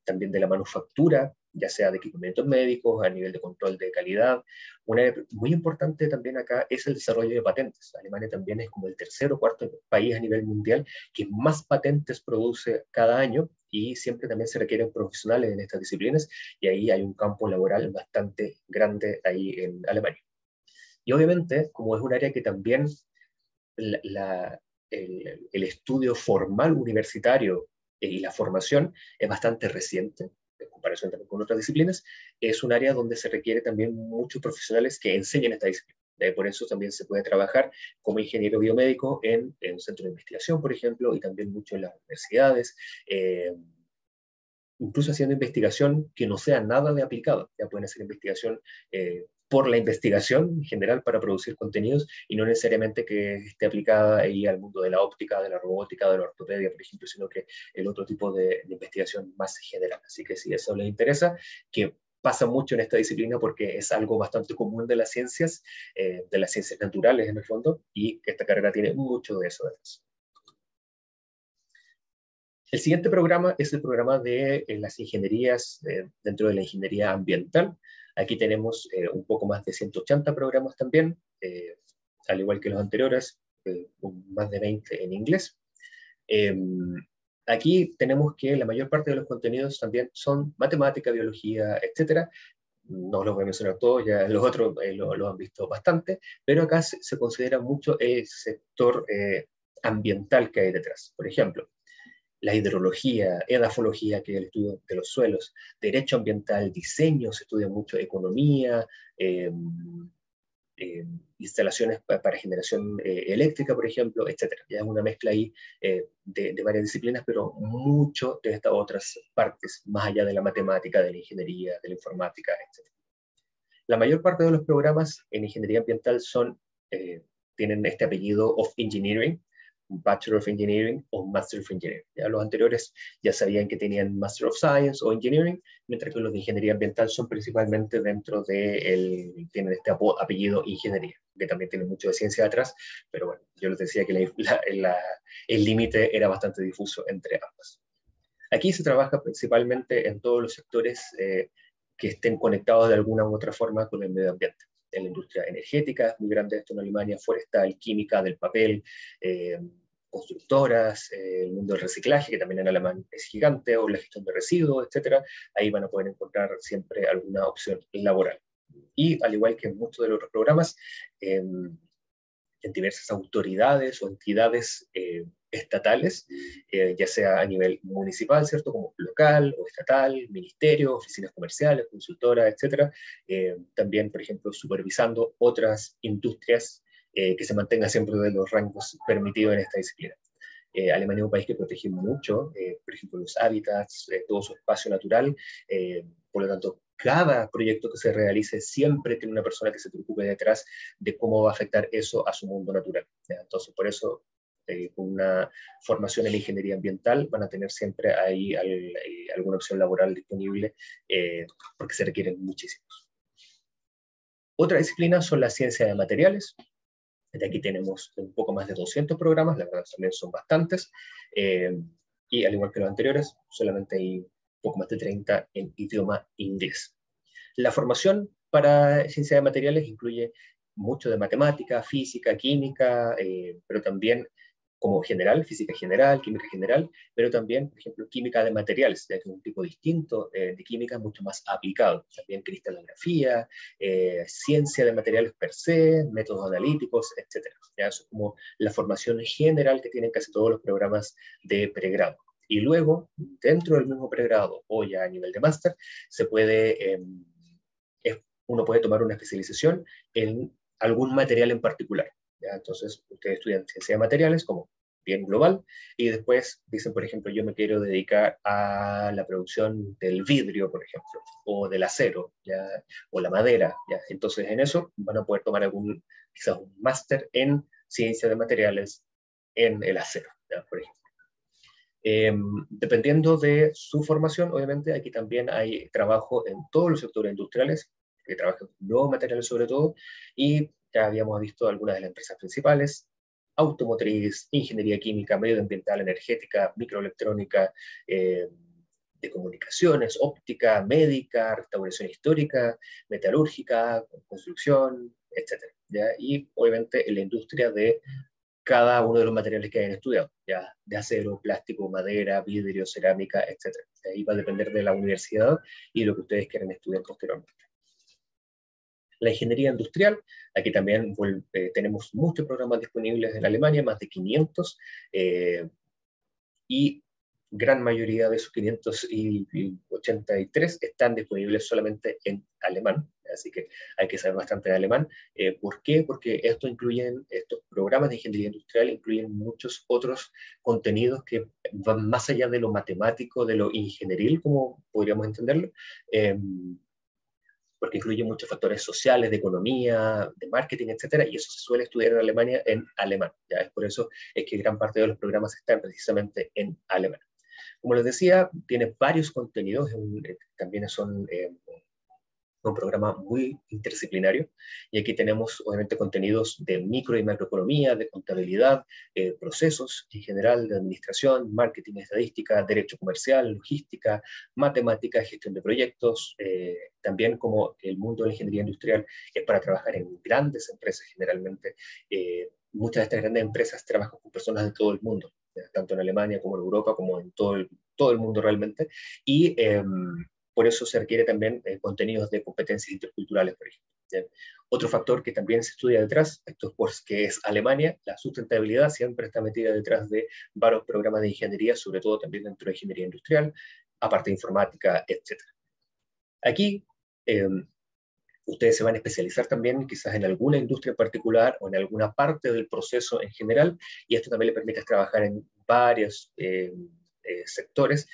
también de la manufactura, ya sea de equipamientos médicos, a nivel de control de calidad. Una muy importante también acá es el desarrollo de patentes. Alemania también es como el tercer o cuarto país a nivel mundial que más patentes produce cada año, y siempre también se requieren profesionales en estas disciplinas, y ahí hay un campo laboral bastante grande ahí en Alemania. Y obviamente, como es un área que también la, la, el estudio formal universitario y la formación es bastante reciente, en comparación también con otras disciplinas, es un área donde se requiere también muchos profesionales que enseñen esta disciplina. Por eso también se puede trabajar como ingeniero biomédico en un centro de investigación, por ejemplo, y también mucho en las universidades, incluso haciendo investigación que no sea nada de aplicado. Ya pueden hacer investigación por la investigación en general para producir contenidos y no necesariamente que esté aplicada ahí al mundo de la óptica, de la robótica, de la ortopedia, por ejemplo, sino que el otro tipo de investigación más general. Así que si eso les interesa, que pasa mucho en esta disciplina porque es algo bastante común de las ciencias naturales en el fondo, y esta carrera tiene mucho de eso detrás. El siguiente programa es el programa de las ingenierías dentro de la ingeniería ambiental. Aquí tenemos un poco más de 180 programas también, al igual que los anteriores, más de 20 en inglés. Aquí tenemos que la mayor parte de los contenidos también son matemática, biología, etcétera. No los voy a mencionar todos, ya los otros lo han visto bastante, pero acá se considera mucho el sector ambiental que hay detrás. Por ejemplo, la hidrología, edafología, que es el estudio de los suelos, derecho ambiental, diseño, se estudia mucho economía, instalaciones para generación eléctrica, por ejemplo, etcétera. Ya es una mezcla ahí de varias disciplinas, pero mucho de estas otras partes, más allá de la matemática, de la ingeniería, de la informática, etcétera. La mayor parte de los programas en ingeniería ambiental tienen este apellido of Engineering, un Bachelor of Engineering o un Master of Engineering. Ya los anteriores ya sabían que tenían Master of Science o Engineering, mientras que los de ingeniería ambiental son principalmente tienen este apellido Ingeniería, que también tiene mucho de ciencia atrás, pero bueno, yo les decía que el límite era bastante difuso entre ambas. Aquí se trabaja principalmente en todos los sectores que estén conectados de alguna u otra forma con el medio ambiente. En la industria energética, es muy grande esto en Alemania, forestal, química, del papel, constructoras, el mundo del reciclaje, que también en alemán es gigante, o la gestión de residuos, etcétera. Ahí van a poder encontrar siempre alguna opción laboral. Y al igual que en muchos de los otros programas, en diversas autoridades o entidades estatales, ya sea a nivel municipal, ¿cierto? Como local o estatal, ministerio, oficinas comerciales, consultoras, etcétera. También, por ejemplo, supervisando otras industrias que se mantengan siempre de los rangos permitidos en esta disciplina. Alemania es un país que protege mucho, por ejemplo, los hábitats, todo su espacio natural, por lo tanto, cada proyecto que se realice siempre tiene una persona que se preocupe detrás de cómo va a afectar eso a su mundo natural. ¿Ya? Entonces, por eso, con una formación en ingeniería ambiental, van a tener siempre ahí alguna opción laboral disponible, porque se requieren muchísimos. Otra disciplina son las ciencias de materiales. De aquí tenemos un poco más de 200 programas, la verdad también son bastantes, y al igual que los anteriores, solamente hay un poco más de 30 en idioma inglés. La formación para ciencia de materiales incluye mucho de matemática, física, química, pero también como general, física general, química general, pero también, por ejemplo, química de materiales, ya que es un tipo distinto de química, mucho más aplicado. También cristalografía, ciencia de materiales per se, métodos analíticos, etc. Ya eso es como la formación general que tienen casi todos los programas de pregrado. Y luego, dentro del mismo pregrado o ya a nivel de máster, uno puede tomar una especialización en algún material en particular. ¿Ya? Entonces, ustedes estudian ciencia de materiales como bien global, y después dicen, por ejemplo, yo me quiero dedicar a la producción del vidrio, por ejemplo, o del acero, ¿ya? O la madera. ¿Ya? Entonces, en eso van a poder tomar quizás un máster en ciencia de materiales en el acero, ¿ya? Por ejemplo. Dependiendo de su formación, obviamente, aquí también hay trabajo en todos los sectores industriales, que trabajan con nuevos materiales sobre todo, y ya habíamos visto algunas de las empresas principales: automotriz, ingeniería química, medioambiental, energética, microelectrónica, de comunicaciones, óptica, médica, restauración histórica, metalúrgica, construcción, etc. ¿Ya? Y obviamente en la industria de cada uno de los materiales que hayan estudiado, ya de acero, plástico, madera, vidrio, cerámica, etc. Ahí va a depender de la universidad y lo que ustedes quieran estudiar posteriormente. La ingeniería industrial, aquí también tenemos muchos programas disponibles en Alemania, más de 500, y gran mayoría de esos 583 están disponibles solamente en alemán, así que hay que saber bastante de alemán. ¿Por qué? Porque estos programas de ingeniería industrial incluyen muchos otros contenidos que van más allá de lo matemático, de lo ingenieril, como podríamos entenderlo. porque incluye muchos factores sociales, de economía, de marketing, etcétera, y eso se suele estudiar en Alemania en alemán. ¿Ya? Es por eso es que gran parte de los programas están precisamente en alemán. Como les decía, tiene varios contenidos, también son un programa muy interdisciplinario, y aquí tenemos obviamente contenidos de micro y macroeconomía, de contabilidad, procesos en general, de administración, marketing, estadística, derecho comercial, logística, matemática, gestión de proyectos, también como el mundo de la ingeniería industrial es para trabajar en grandes empresas generalmente. Muchas de estas grandes empresas trabajan con personas de todo el mundo, tanto en Alemania como en Europa, como en todo el mundo realmente, y por eso se requiere también contenidos de competencias interculturales, por ejemplo. ¿Sí? Otro factor que también se estudia detrás, esto es porque es Alemania, la sustentabilidad siempre está metida detrás de varios programas de ingeniería, sobre todo también dentro de ingeniería industrial, aparte de informática, etc. Aquí ustedes se van a especializar también quizás en alguna industria en particular o en alguna parte del proceso en general, y esto también le permite trabajar en varios sectores,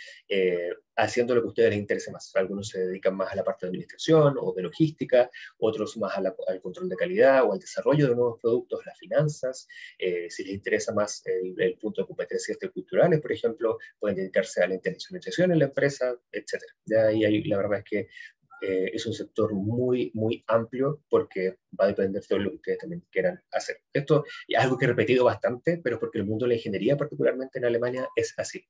haciendo lo que a ustedes les interese más. Algunos se dedican más a la parte de administración o de logística, otros más al control de calidad o al desarrollo de nuevos productos, las finanzas. Si les interesa más el punto de competencias culturales, por ejemplo, pueden dedicarse a la internacionalización en la empresa, etc. De ahí la verdad es que es un sector muy, muy amplio porque va a depender de todo lo que ustedes también quieran hacer. Esto es algo que he repetido bastante, pero porque el mundo de la ingeniería, particularmente en Alemania, es así.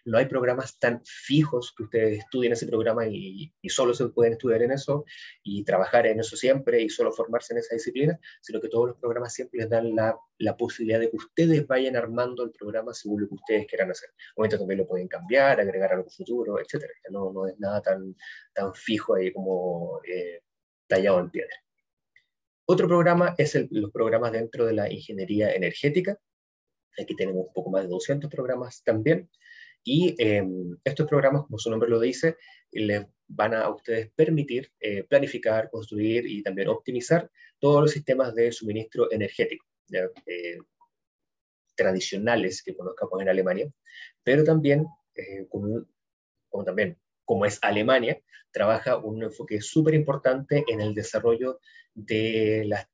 No hay programas tan fijos que ustedes estudien ese programa y solo se pueden estudiar en eso y trabajar en eso siempre y solo formarse en esa disciplina, sino que todos los programas siempre les dan la posibilidad de que ustedes vayan armando el programa según lo que ustedes quieran hacer. Obviamente también lo pueden cambiar, agregar algo futuro, etc. No es nada tan fijo ahí como tallado en piedra. Otro programa es los programas dentro de la ingeniería energética. Aquí tenemos un poco más de 200 programas también. Y estos programas, como su nombre lo dice, les van a ustedes permitir planificar, construir y también optimizar todos los sistemas de suministro energético tradicionales que conozcamos en Alemania, pero también, como es Alemania, trabaja un enfoque súper importante en el desarrollo de las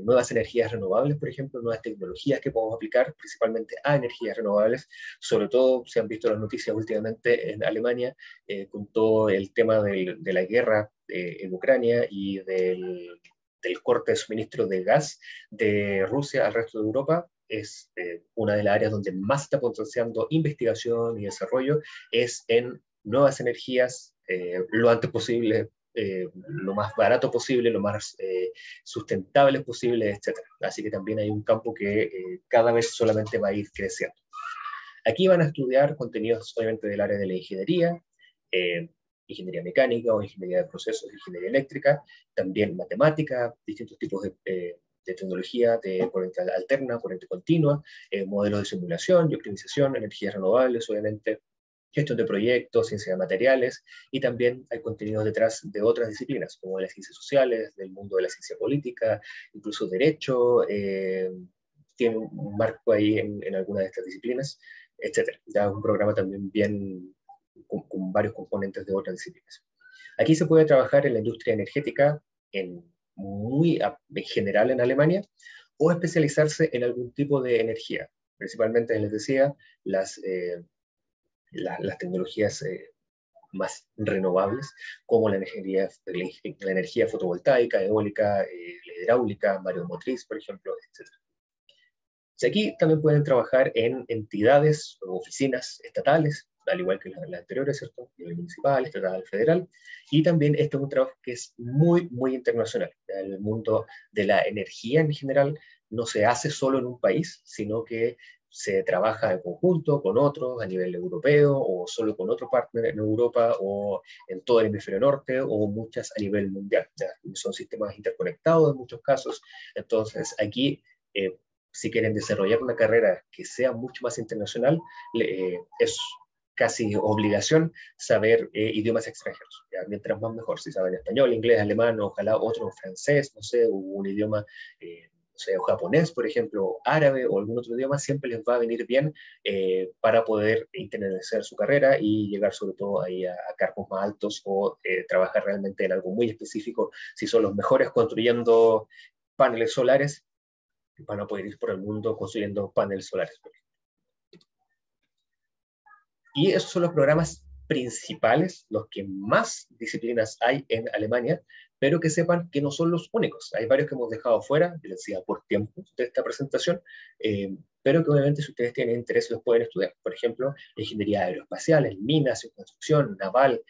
nuevas energías renovables, por ejemplo, nuevas tecnologías que podemos aplicar principalmente a energías renovables. Sobre todo, se han visto las noticias últimamente en Alemania con todo el tema de la guerra en Ucrania y del corte de suministro de gas de Rusia al resto de Europa. Es una de las áreas donde más está potenciando investigación y desarrollo, es en nuevas energías, lo antes posible, lo más barato posible, lo más sustentable posible, etc. Así que también hay un campo que cada vez solamente va a ir creciendo. Aquí van a estudiar contenidos obviamente del área de la ingeniería, ingeniería mecánica o ingeniería de procesos, ingeniería eléctrica, también matemática, distintos tipos de tecnología de corriente alterna, corriente continua, modelos de simulación y optimización, energías renovables, obviamente, gestión de proyectos, ciencia de materiales, y también hay contenidos detrás de otras disciplinas, como las ciencias sociales, del mundo de la ciencia política, incluso derecho, tiene un marco ahí en algunas de estas disciplinas, etc. Ya es un programa también bien con varios componentes de otras disciplinas. Aquí se puede trabajar en la industria energética muy en general en Alemania, o especializarse en algún tipo de energía, principalmente, les decía, las tecnologías más renovables, como la energía fotovoltaica, eólica, la hidráulica, mareomotriz, por ejemplo, etc. Aquí también pueden trabajar en entidades o oficinas estatales, al igual que las anteriores, ¿cierto? A nivel municipal, estatal, federal. Y también este es un trabajo que es muy, muy internacional. El mundo de la energía en general no se hace solo en un país, sino que se trabaja en conjunto con otros a nivel europeo, o solo con otro partner en Europa, o en todo el hemisferio norte, o muchas a nivel mundial. ¿Ya? Son sistemas interconectados en muchos casos. Entonces, aquí si quieren desarrollar una carrera que sea mucho más internacional, es casi obligación saber idiomas extranjeros. ¿Ya? Mientras más mejor, si saben español, inglés, alemán, ojalá otro francés, no sé, un idioma sea, japonés, por ejemplo, árabe o algún otro idioma, siempre les va a venir bien para poder internacionalizar su carrera y llegar sobre todo ahí a cargos más altos o trabajar realmente en algo muy específico. Si son los mejores construyendo paneles solares, van a poder ir por el mundo construyendo paneles solares. Y esos son los programas principales, los que más disciplinas hay en Alemania, pero que sepan que no son los únicos. Hay varios que hemos dejado fuera, yo les decía, por tiempo de esta presentación, pero que obviamente si ustedes tienen interés los pueden estudiar. Por ejemplo, ingeniería aeroespacial, en minas, en construcción, naval,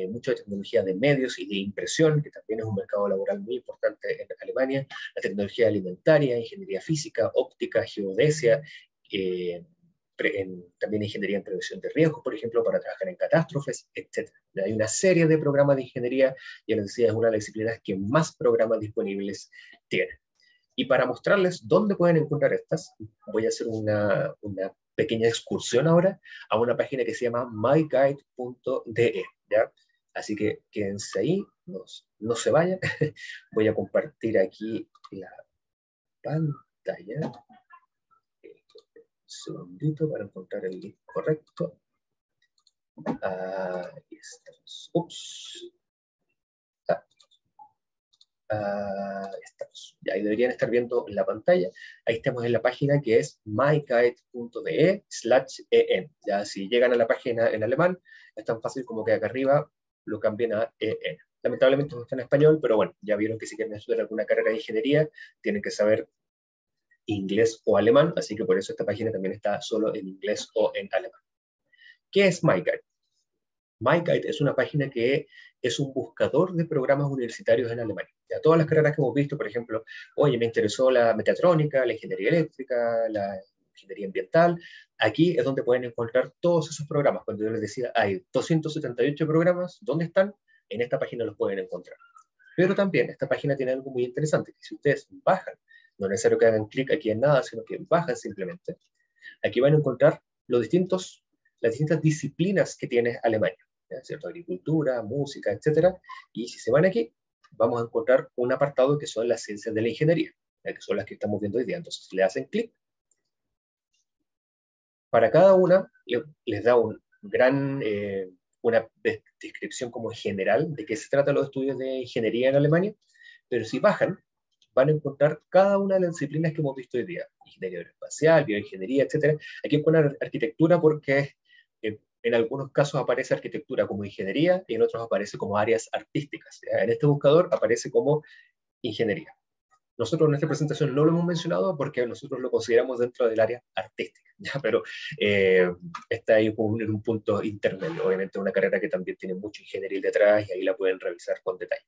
mucha tecnología de medios y de impresión, que también es un mercado laboral muy importante en Alemania, la tecnología alimentaria, ingeniería física, óptica, geodesia, también ingeniería en prevención de riesgos, por ejemplo, para trabajar en catástrofes, etc. Hay una serie de programas de ingeniería, y les decía, es una de las disciplinas que más programas disponibles tiene. Y para mostrarles dónde pueden encontrar estas, voy a hacer una pequeña excursión ahora a una página que se llama myguide.de, ¿ya? Así que quédense ahí, no se vayan. Voy a compartir aquí la pantalla. Segundito para encontrar el link correcto. Ahí estamos. Ups. Estamos. Y ahí deberían estar viendo la pantalla. Ahí estamos en la página que es myguide.de/en. Ya si llegan a la página en alemán, es tan fácil como que acá arriba lo cambien a en. Lamentablemente no está en español, pero bueno, ya vieron que si quieren estudiar alguna carrera de ingeniería, tienen que saber inglés o alemán, así que por eso esta página también está solo en inglés o en alemán. ¿Qué es MyGuide? MyGuide es una página que es un buscador de programas universitarios en Alemania. Ya todas las carreras que hemos visto, por ejemplo, oye, me interesó la mecatrónica, la ingeniería eléctrica, la ingeniería ambiental, aquí es donde pueden encontrar todos esos programas. Cuando yo les decía, hay 278 programas, ¿dónde están? En esta página los pueden encontrar. Pero también esta página tiene algo muy interesante, que si ustedes bajan, no es necesario que hagan clic aquí en nada, sino que bajan simplemente, aquí van a encontrar las distintas disciplinas que tiene Alemania, ¿cierto? Agricultura, música, etc. Y si se van aquí, vamos a encontrar un apartado que son las ciencias de la ingeniería, que son las que estamos viendo hoy día. Entonces le hacen clic. Para cada una les da una descripción como general de qué se trata los estudios de ingeniería en Alemania, pero si bajan, van a encontrar cada una de las disciplinas que hemos visto hoy día, ingeniería aeroespacial, bioingeniería, etc. Aquí poner arquitectura porque en algunos casos aparece arquitectura como ingeniería y en otros aparece como áreas artísticas. En este buscador aparece como ingeniería. Nosotros en esta presentación no lo hemos mencionado porque nosotros lo consideramos dentro del área artística, ¿ya? Pero está ahí en un punto intermedio. Obviamente una carrera que también tiene mucho ingeniería detrás y ahí la pueden revisar con detalle.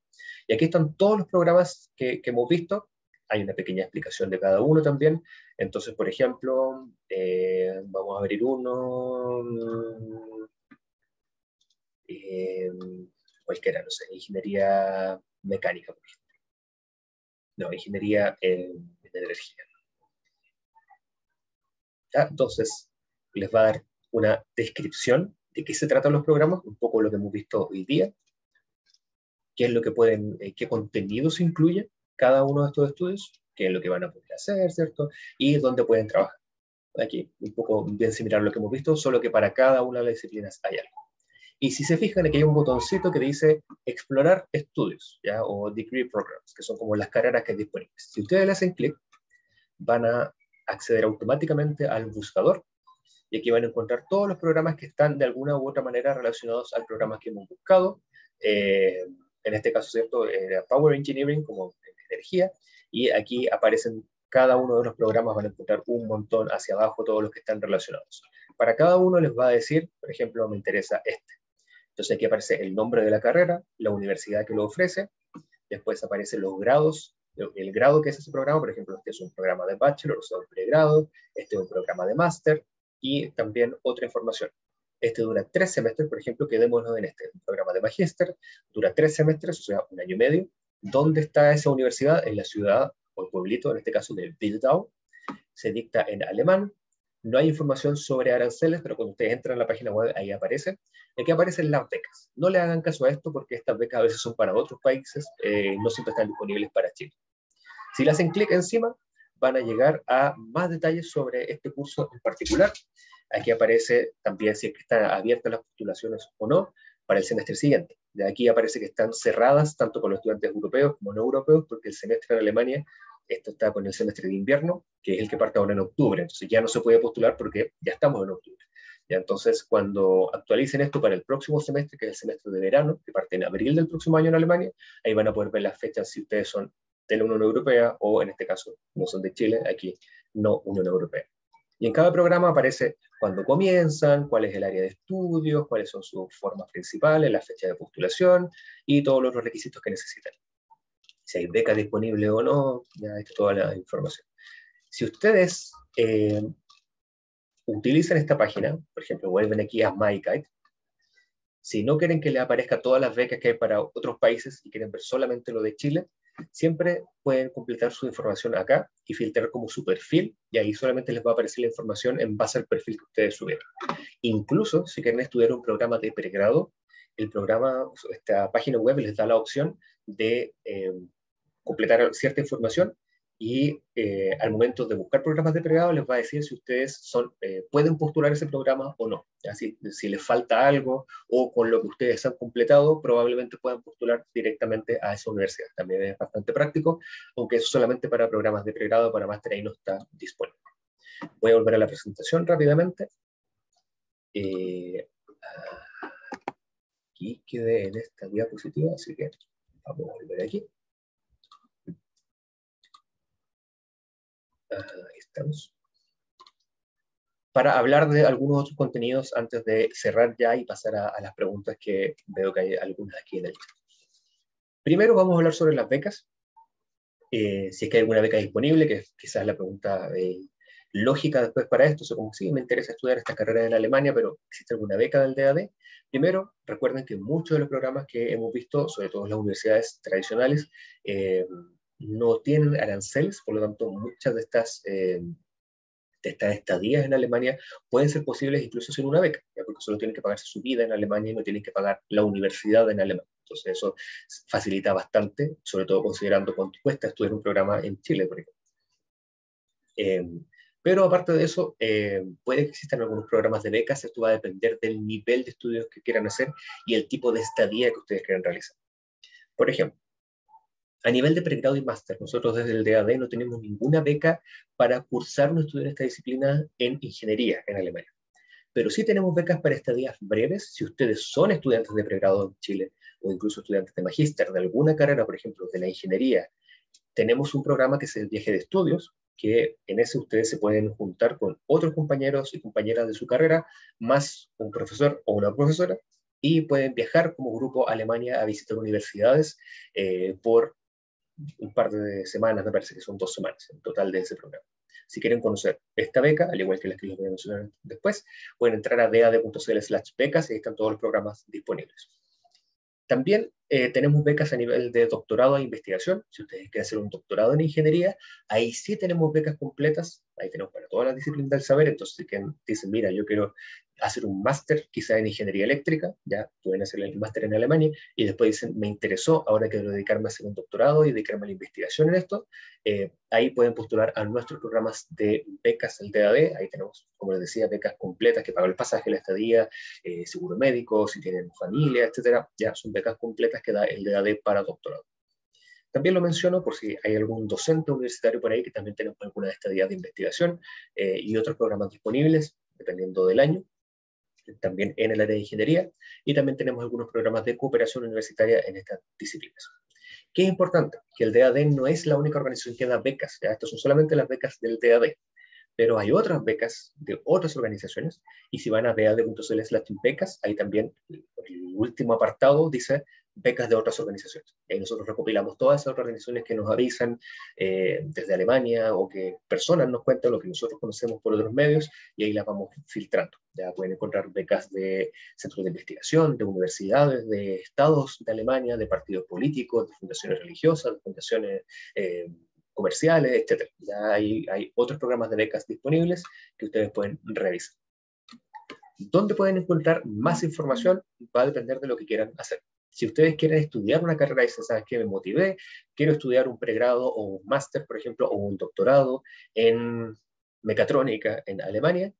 Y aquí están todos los programas que hemos visto. Hay una pequeña explicación de cada uno también. Entonces, por ejemplo, vamos a abrir uno, cualquiera, no sé, ingeniería mecánica, por ejemplo. No, ingeniería en energía. ¿Ya? Entonces, les va a dar una descripción de qué se tratan los programas, un poco lo que hemos visto hoy día, qué es lo que pueden, qué contenidos incluye cada uno de estos estudios, qué es lo que van a poder hacer, ¿cierto? Y dónde pueden trabajar. Aquí, un poco bien similar a lo que hemos visto, solo que para cada una de las disciplinas hay algo. Y si se fijan, aquí hay un botoncito que dice explorar estudios, ¿ya? O degree programs, que son como las carreras que hay disponibles. Si ustedes le hacen clic, van a acceder automáticamente al buscador y aquí van a encontrar todos los programas que están de alguna u otra manera relacionados al programa que hemos buscado. En este caso, ¿cierto? Power Engineering como energía, y aquí aparecen cada uno de los programas, van a encontrar un montón hacia abajo, todos los que están relacionados. Para cada uno les va a decir, por ejemplo, me interesa este. Entonces aquí aparece el nombre de la carrera, la universidad que lo ofrece, después aparecen los grados, el grado que es ese programa, por ejemplo, este es un programa de bachelor, o sea, un pregrado, este es un programa de máster, y también otra información. Este dura 3 semestres, por ejemplo, quedémonos en este, un programa de magíster, dura 3 semestres, o sea, un año y medio. ¿Dónde está esa universidad? En la ciudad o el pueblito, en este caso de Wildau. Se dicta en alemán. No hay información sobre aranceles, pero cuando ustedes entran a la página web, ahí aparece. Y aquí aparecen las becas. No le hagan caso a esto porque estas becas a veces son para otros países, no siempre están disponibles para Chile. Si le hacen clic encima, van a llegar a más detalles sobre este curso en particular. Aquí aparece también si es que están abiertas las postulaciones o no para el semestre siguiente. De aquí aparece que están cerradas tanto con los estudiantes europeos como no europeos, porque el semestre en Alemania, esto está con el semestre de invierno, que es el que parte ahora en octubre, entonces ya no se puede postular porque ya estamos en octubre. Ya, entonces, cuando actualicen esto para el próximo semestre, que es el semestre de verano, que parte en abril del próximo año en Alemania, ahí van a poder ver las fechas si ustedes son de la Unión Europea o, en este caso, no son de Chile, aquí no Unión Europea. Y en cada programa aparece cuándo comienzan, cuál es el área de estudios, cuáles son sus formas principales, la fecha de postulación y todos los requisitos que necesitan. Si hay becas disponibles o no, ya está toda la información. Si ustedes utilizan esta página, por ejemplo, vuelven aquí a MyKite, si no quieren que les aparezca todas las becas que hay para otros países y quieren ver solamente lo de Chile, siempre pueden completar su información acá y filtrar como su perfil, y ahí solamente les va a aparecer la información en base al perfil que ustedes subieron. Incluso si quieren estudiar un programa de pregrado, el programa, esta página web les da la opción de completar cierta información y al momento de buscar programas de pregrado les va a decir si ustedes pueden postular ese programa o no. Si les falta algo o con lo que ustedes han completado, probablemente puedan postular directamente a esa universidad. También es bastante práctico, aunque eso solamente para programas de pregrado, para máster ahí no está disponible. Voy a volver a la presentación rápidamente. Aquí quedé en esta diapositiva, así que vamos a volver aquí. Ahí estamos. Para hablar de algunos otros contenidos antes de cerrar ya y pasar a las preguntas, que veo que hay algunas aquí en el chat. Primero vamos a hablar sobre las becas. Si es que hay alguna beca disponible, que es quizás la pregunta lógica después para esto. Supongo, sí, me interesa estudiar esta carrera en Alemania, pero ¿existe alguna beca del DAD? Primero, recuerden que muchos de los programas que hemos visto, sobre todo en las universidades tradicionales, no tienen aranceles, por lo tanto, muchas de estas estadías en Alemania pueden ser posibles incluso sin una beca, ¿ya? Porque solo tienen que pagarse su vida en Alemania y no tienen que pagar la universidad en Alemania. Entonces eso facilita bastante, sobre todo considerando cuánto cuesta estudiar un programa en Chile, por ejemplo. Pero aparte de eso, puede que existan algunos programas de becas. Esto va a depender del nivel de estudios que quieran hacer y el tipo de estadía que ustedes quieran realizar. Por ejemplo, a nivel de pregrado y máster, nosotros desde el DAD no tenemos ninguna beca para cursar un estudio en esta disciplina en ingeniería en Alemania. Pero sí tenemos becas para estadías breves, si ustedes son estudiantes de pregrado en Chile o incluso estudiantes de magíster de alguna carrera, por ejemplo, de la ingeniería. Tenemos un programa que es el viaje de estudios, que en ese ustedes se pueden juntar con otros compañeros y compañeras de su carrera, más un profesor o una profesora, y pueden viajar como grupo a Alemania a visitar universidades por un par de semanas, me parece que son 2 semanas en total de ese programa. Si quieren conocer esta beca, al igual que las que les voy a mencionar después, pueden entrar a dad.cl/becas y ahí están todos los programas disponibles. También tenemos becas a nivel de doctorado e investigación. Si ustedes quieren hacer un doctorado en ingeniería, ahí sí tenemos becas completas. Ahí tenemos para todas las disciplinas del saber. Entonces, si dicen, mira, yo quiero hacer un máster quizá en ingeniería eléctrica, ya pueden hacer el máster en Alemania, y después dicen, me interesó, ahora quiero dedicarme a hacer un doctorado y dedicarme a la investigación en esto, ahí pueden postular a nuestros programas de becas del DAD. Ahí tenemos, como les decía, becas completas que pagan el pasaje, la estadía, seguro médico, si tienen familia, etcétera. Ya son becas completas que da el DAD para doctorado. También lo menciono por si hay algún docente universitario por ahí, que también tenemos alguna estadía de investigación y otros programas disponibles, dependiendo del año, también en el área de ingeniería, y también tenemos algunos programas de cooperación universitaria en estas disciplinas. ¿Qué es importante? Que el DAD no es la única organización que da becas, ¿ya? Estas son solamente las becas del DAD, pero hay otras becas de otras organizaciones, y si van a dad.cl/becas, ahí también el último apartado dice becas de otras organizaciones. Y ahí nosotros recopilamos todas esas organizaciones que nos avisan desde Alemania, o que personas nos cuentan lo que nosotros conocemos por otros medios, y ahí las vamos filtrando. Ya pueden encontrar becas de centros de investigación, de universidades, de estados de Alemania, de partidos políticos, de fundaciones religiosas, de fundaciones comerciales, etc. Ya hay otros programas de becas disponibles que ustedes pueden revisar. ¿Dónde pueden encontrar más información? Va a depender de lo que quieran hacer. Si ustedes quieren estudiar una carrera y dicen, ¿sabes qué? Me motivé, quiero estudiar un pregrado o un máster, por ejemplo, o un doctorado en mecatrónica en Alemania,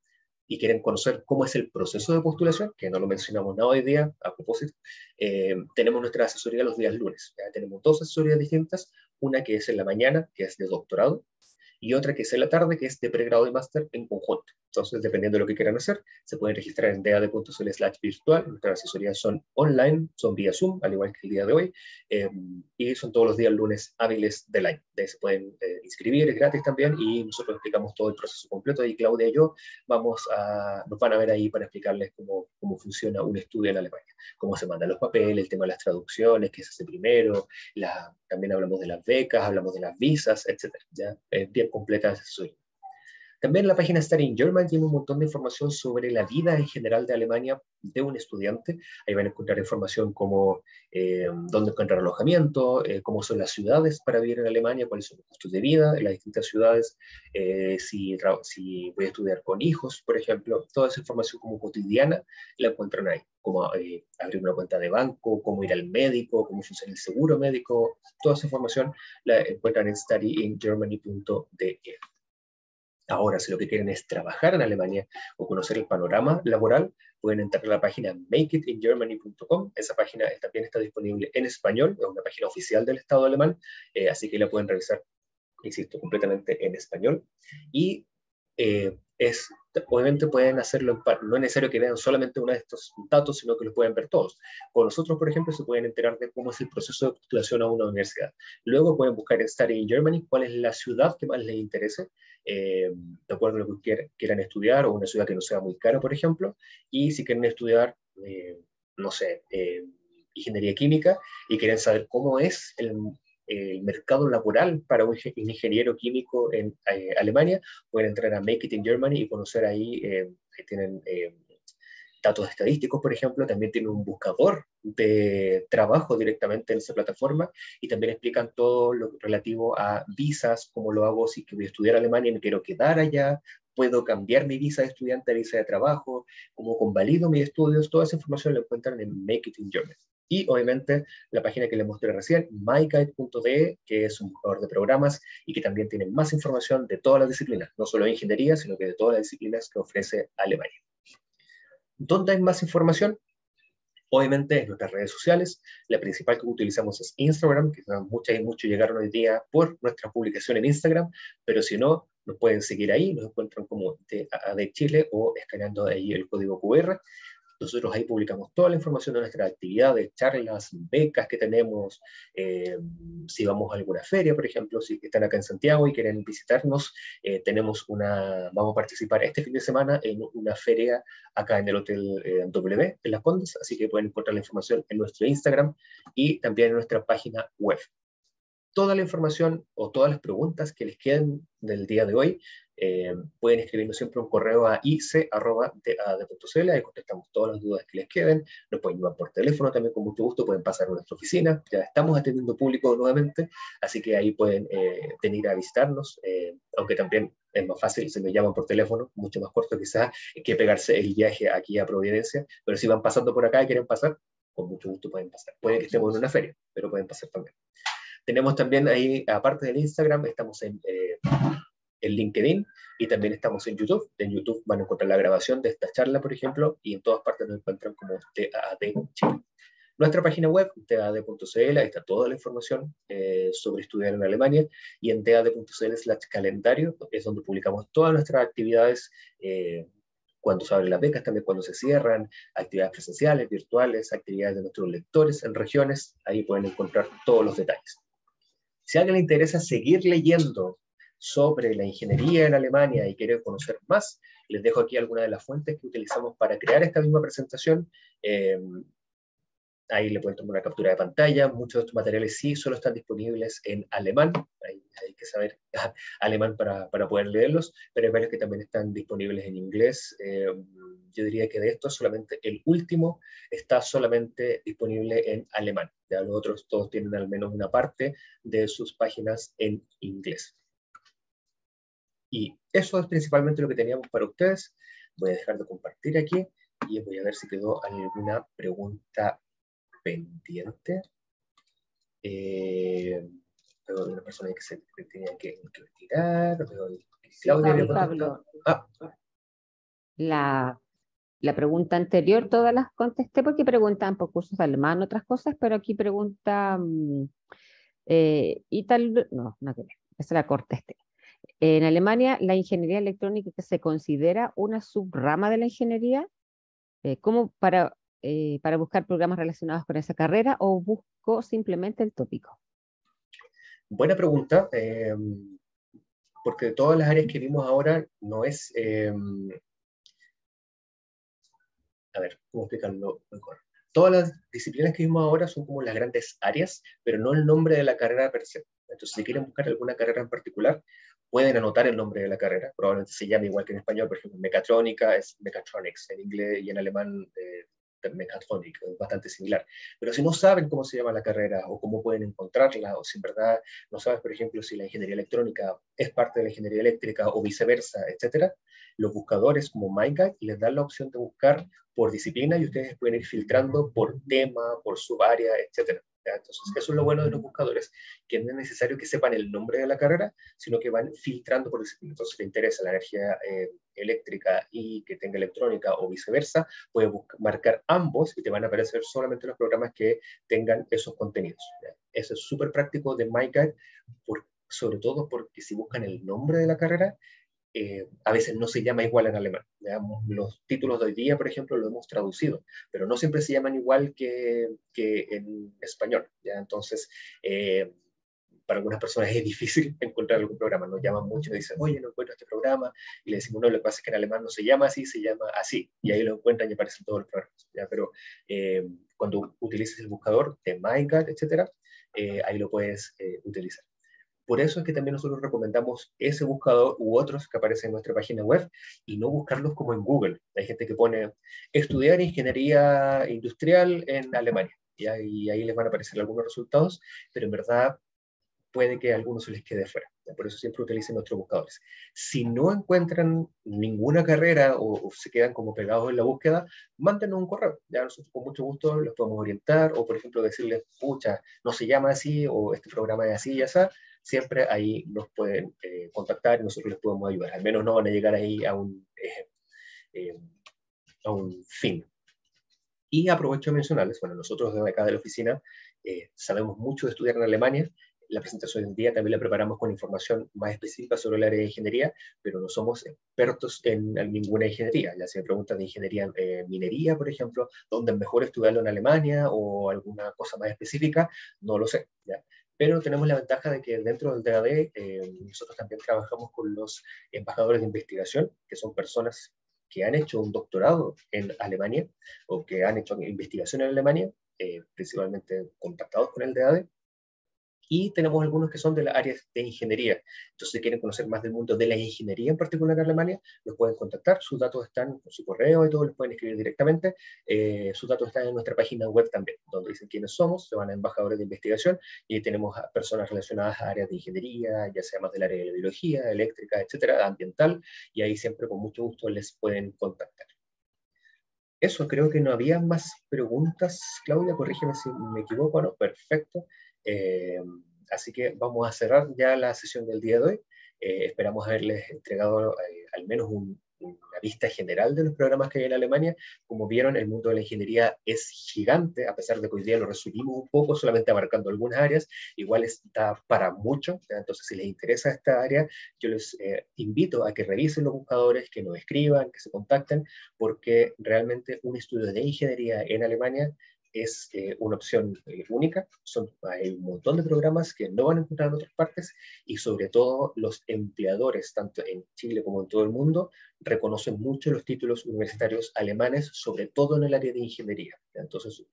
y quieren conocer cómo es el proceso de postulación, que no lo mencionamos nada hoy día, a propósito, tenemos nuestra asesoría los días lunes. ¿Ya? Tenemos dos asesorías distintas, una que es en la mañana, que es de doctorado, y otra que es en la tarde, que es de pregrado y máster en conjunto. Entonces, dependiendo de lo que quieran hacer, se pueden registrar en dad.cl/virtual. Nuestras asesorías son online, son vía Zoom, al igual que el día de hoy, y son todos los días lunes hábiles del año. De ahí se pueden inscribir, es gratis también, y nosotros explicamos todo el proceso completo, y Claudia y yo nos van a ver ahí para explicarles cómo funciona un estudio en Alemania, cómo se mandan los papeles, el tema de las traducciones, qué se hace primero, también hablamos de las becas, hablamos de las visas, etc. ¿Ya? Bien completa esa asesoría. También la página Studying German tiene un montón de información sobre la vida en general de Alemania de un estudiante. Ahí van a encontrar información como dónde encontrar alojamiento, cómo son las ciudades para vivir en Alemania, cuáles son los costos de vida en las distintas ciudades, si voy a estudiar con hijos, por ejemplo. Toda esa información como cotidiana la encuentran ahí, como abrir una cuenta de banco, cómo ir al médico, cómo funciona el seguro médico. Toda esa información la encuentran en studyingermany.de. Ahora, si lo que quieren es trabajar en Alemania o conocer el panorama laboral, pueden entrar a la página makeitingermany.com. Esa página también está disponible en español, es una página oficial del Estado alemán, así que la pueden revisar, insisto, completamente en español. Y obviamente pueden hacerlo, no es necesario que vean solamente uno de estos datos, sino que los pueden ver todos. Con nosotros, por ejemplo, se pueden enterar de cómo es el proceso de postulación a una universidad. Luego pueden buscar en Study in Germany cuál es la ciudad que más les interese, de acuerdo a lo que quieran estudiar, o una ciudad que no sea muy cara, por ejemplo, y si quieren estudiar, no sé, ingeniería química, y quieren saber cómo es el mercado laboral para un ingeniero químico en Alemania, pueden entrar a Make It in Germany y conocer ahí, tienen datos estadísticos, por ejemplo, también tienen un buscador de trabajo directamente en esa plataforma, y también explican todo lo relativo a visas, cómo lo hago si voy a estudiar Alemania y me quiero quedar allá, puedo cambiar mi visa de estudiante a visa de trabajo, cómo convalido mis estudios. Toda esa información la encuentran en Make It in Germany. Y obviamente la página que les mostré recién, myguide.de, que es un buscador de programas y que también tiene más información de todas las disciplinas, no solo de ingeniería, sino que de todas las disciplinas que ofrece Alemania. ¿Dónde hay más información? Obviamente en nuestras redes sociales. La principal que utilizamos es Instagram, que muchas y muchos llegaron hoy día por nuestra publicación en Instagram, pero si no, nos pueden seguir ahí, nos encuentran como DAAD Chile o escaneando ahí el código QR. Nosotros ahí publicamos toda la información de nuestras actividades, charlas, becas que tenemos, si vamos a alguna feria, por ejemplo, si están acá en Santiago y quieren visitarnos, vamos a participar este fin de semana en una feria acá en el Hotel W, en Las Condes, así que pueden encontrar la información en nuestro Instagram y también en nuestra página web. Toda la información o todas las preguntas que les queden del día de hoy, pueden escribirnos siempre un correo a ic@dad.cl, ahí contestamos todas las dudas que les queden. Nos pueden llamar por teléfono también con mucho gusto, pueden pasar a nuestra oficina, ya estamos atendiendo público nuevamente, así que ahí pueden venir a visitarnos, aunque también es más fácil si nos llaman por teléfono, mucho más corto quizás que pegarse el viaje aquí a Providencia, pero si van pasando por acá y quieren pasar, con mucho gusto pueden pasar. Puede que estemos en una feria, pero pueden pasar también. Tenemos también ahí, aparte del Instagram, estamos en LinkedIn, y también estamos en YouTube. En YouTube van a encontrar la grabación de esta charla, por ejemplo, y en todas partes nos encuentran como TAD Chile. Nuestra página web, tad.cl, ahí está toda la información sobre estudiar en Alemania, y en tad.cl/calendario es donde publicamos todas nuestras actividades, cuando se abren las becas, también cuando se cierran, actividades presenciales, virtuales, actividades de nuestros lectores en regiones. Ahí pueden encontrar todos los detalles. Si a alguien le interesa seguir leyendo sobre la ingeniería en Alemania y quiere conocer más, les dejo aquí algunas de las fuentes que utilizamos para crear esta misma presentación. Ahí le pueden tomar una captura de pantalla. Muchos de estos materiales sí solo están disponibles en alemán. Hay que saber alemán para poder leerlos, pero hay varios que también están disponibles en inglés. Yo diría que de estos solamente el último está solamente disponible en alemán. Ya los otros todos tienen al menos una parte de sus páginas en inglés. Y eso es principalmente lo que teníamos para ustedes. Voy a dejar de compartir aquí y voy a ver si quedó alguna pregunta pendiente. Veo una persona que tenía que retirar. Claudia había contestado. Pablo, la pregunta anterior todas las contesté porque preguntaban por cursos de alemán, otras cosas, pero aquí pregunta y tal, no que ver, esa la contesté. En Alemania, la ingeniería electrónica que se considera una subrama de la ingeniería, ¿cómo para buscar programas relacionados con esa carrera o busco simplemente el tópico? Buena pregunta, porque de todas las áreas que vimos ahora no es... a ver, ¿cómo explicarlo mejor? Todas las disciplinas que vimos ahora son como las grandes áreas, pero no el nombre de la carrera per se. Entonces, si quieren buscar alguna carrera en particular, pueden anotar el nombre de la carrera. Probablemente se llame igual que en español, por ejemplo, mecatrónica es mechatronics, en inglés y en alemán mechatronic, es bastante similar. Pero si no saben cómo se llama la carrera o cómo pueden encontrarla, o si en verdad no sabes, por ejemplo, si la ingeniería electrónica es parte de la ingeniería eléctrica o viceversa, etcétera, los buscadores como MindGuide les dan la opción de buscar por disciplina y ustedes pueden ir filtrando por tema, por subárea, etc. Entonces, eso es lo bueno de los buscadores, que no es necesario que sepan el nombre de la carrera, sino que van filtrando por disciplina. Entonces, si te interesa la energía eléctrica y que tenga electrónica o viceversa, puedes marcar ambos y te van a aparecer solamente los programas que tengan esos contenidos. ¿Ya? Eso es súper práctico de MindGuide, sobre todo porque si buscan el nombre de la carrera, a veces no se llama igual en alemán. Digamos, los títulos de hoy día, por ejemplo, lo hemos traducido, pero no siempre se llaman igual que en español. ¿Ya? Entonces, para algunas personas es difícil encontrar algún programa. Nos llaman mucho y dicen, oye, no encuentro este programa. Y le decimos, no, lo que pasa es que en alemán no se llama así, se llama así. Y ahí lo encuentran y aparecen todos los programas. ¿Ya? Pero cuando utilices el buscador de MindGuide, etcétera, ahí lo puedes utilizar. Por eso es que también nosotros recomendamos ese buscador u otros que aparecen en nuestra página web y no buscarlos como en Google. Hay gente que pone estudiar ingeniería industrial en Alemania, ¿ya? Y ahí les van a aparecer algunos resultados, pero en verdad puede que a algunos se les quede fuera. ¿Ya? Por eso siempre utilicen nuestros buscadores. Si no encuentran ninguna carrera o se quedan como pegados en la búsqueda, mándenos un correo. Ya nosotros con mucho gusto los podemos orientar o, por ejemplo, decirles, pucha, no se llama así o este programa es así y así. Siempre ahí nos pueden contactar y nosotros les podemos ayudar. Al menos no van a llegar ahí eh, a un fin. Y aprovecho de mencionarles, bueno, nosotros desde acá de la oficina sabemos mucho de estudiar en Alemania. La presentación del día también la preparamos con información más específica sobre el área de ingeniería, pero no somos expertos en ninguna ingeniería. Ya si me preguntan de ingeniería minería, por ejemplo, dónde es mejor estudiarlo en Alemania o alguna cosa más específica, no lo sé. ¿Ya? Pero tenemos la ventaja de que dentro del DAD nosotros también trabajamos con los embajadores de investigación, que son personas que han hecho un doctorado en Alemania o que han hecho investigación en Alemania, principalmente contactados con el DAD, y tenemos algunos que son de las áreas de ingeniería. Entonces, si quieren conocer más del mundo de la ingeniería en particular en Alemania, los pueden contactar. Sus datos están en su correo y todo, los pueden escribir directamente. Sus datos están en nuestra página web también, donde dicen quiénes somos, se van a embajadores de investigación y tenemos a personas relacionadas a áreas de ingeniería, ya sea más del área de la biología, eléctrica, etcétera, ambiental, y ahí siempre con mucho gusto les pueden contactar. Eso, creo que no había más preguntas, Claudia, corrígeme si me equivoco, ¿no? Perfecto. Eh, Así que vamos a cerrar ya la sesión del día de hoy. Esperamos haberles entregado al menos una vista general de los programas que hay en Alemania. Como vieron, el mundo de la ingeniería es gigante, a pesar de que hoy día lo resumimos un poco, solamente abarcando algunas áreas, igual está para mucho. Entonces, si les interesa esta área, yo les invito a que revisen los buscadores, que nos escriban, que se contacten, porque realmente un estudio de ingeniería en Alemania es una opción única. Hay un montón de programas que no van a encontrar en otras partes y sobre todo los empleadores, tanto en Chile como en todo el mundo, reconocen mucho los títulos universitarios alemanes, sobre todo en el área de ingeniería. Entonces,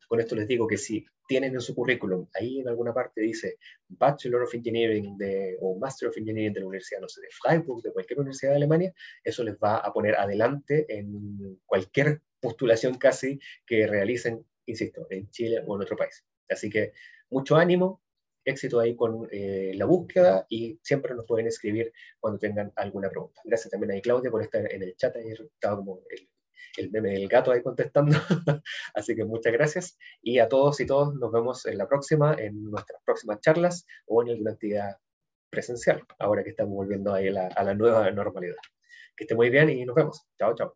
con esto les digo que si tienen en su currículum, ahí en alguna parte dice Bachelor of Engineering o Master of Engineering de la Universidad, no sé, de Freiburg, de cualquier universidad de Alemania, eso les va a poner adelante en cualquier postulación casi que realicen, insisto, en Chile o en otro país. Así que mucho ánimo, éxito ahí con la búsqueda y siempre nos pueden escribir cuando tengan alguna pregunta. Gracias también a Claudia por estar en el chat, ayer estaba como el meme del gato ahí contestando. Así que muchas gracias. Y a todos y todas nos vemos en la próxima, en nuestras próximas charlas o en alguna actividad presencial, ahora que estamos volviendo ahí a la nueva normalidad. Que esté muy bien y nos vemos. Chao, chao.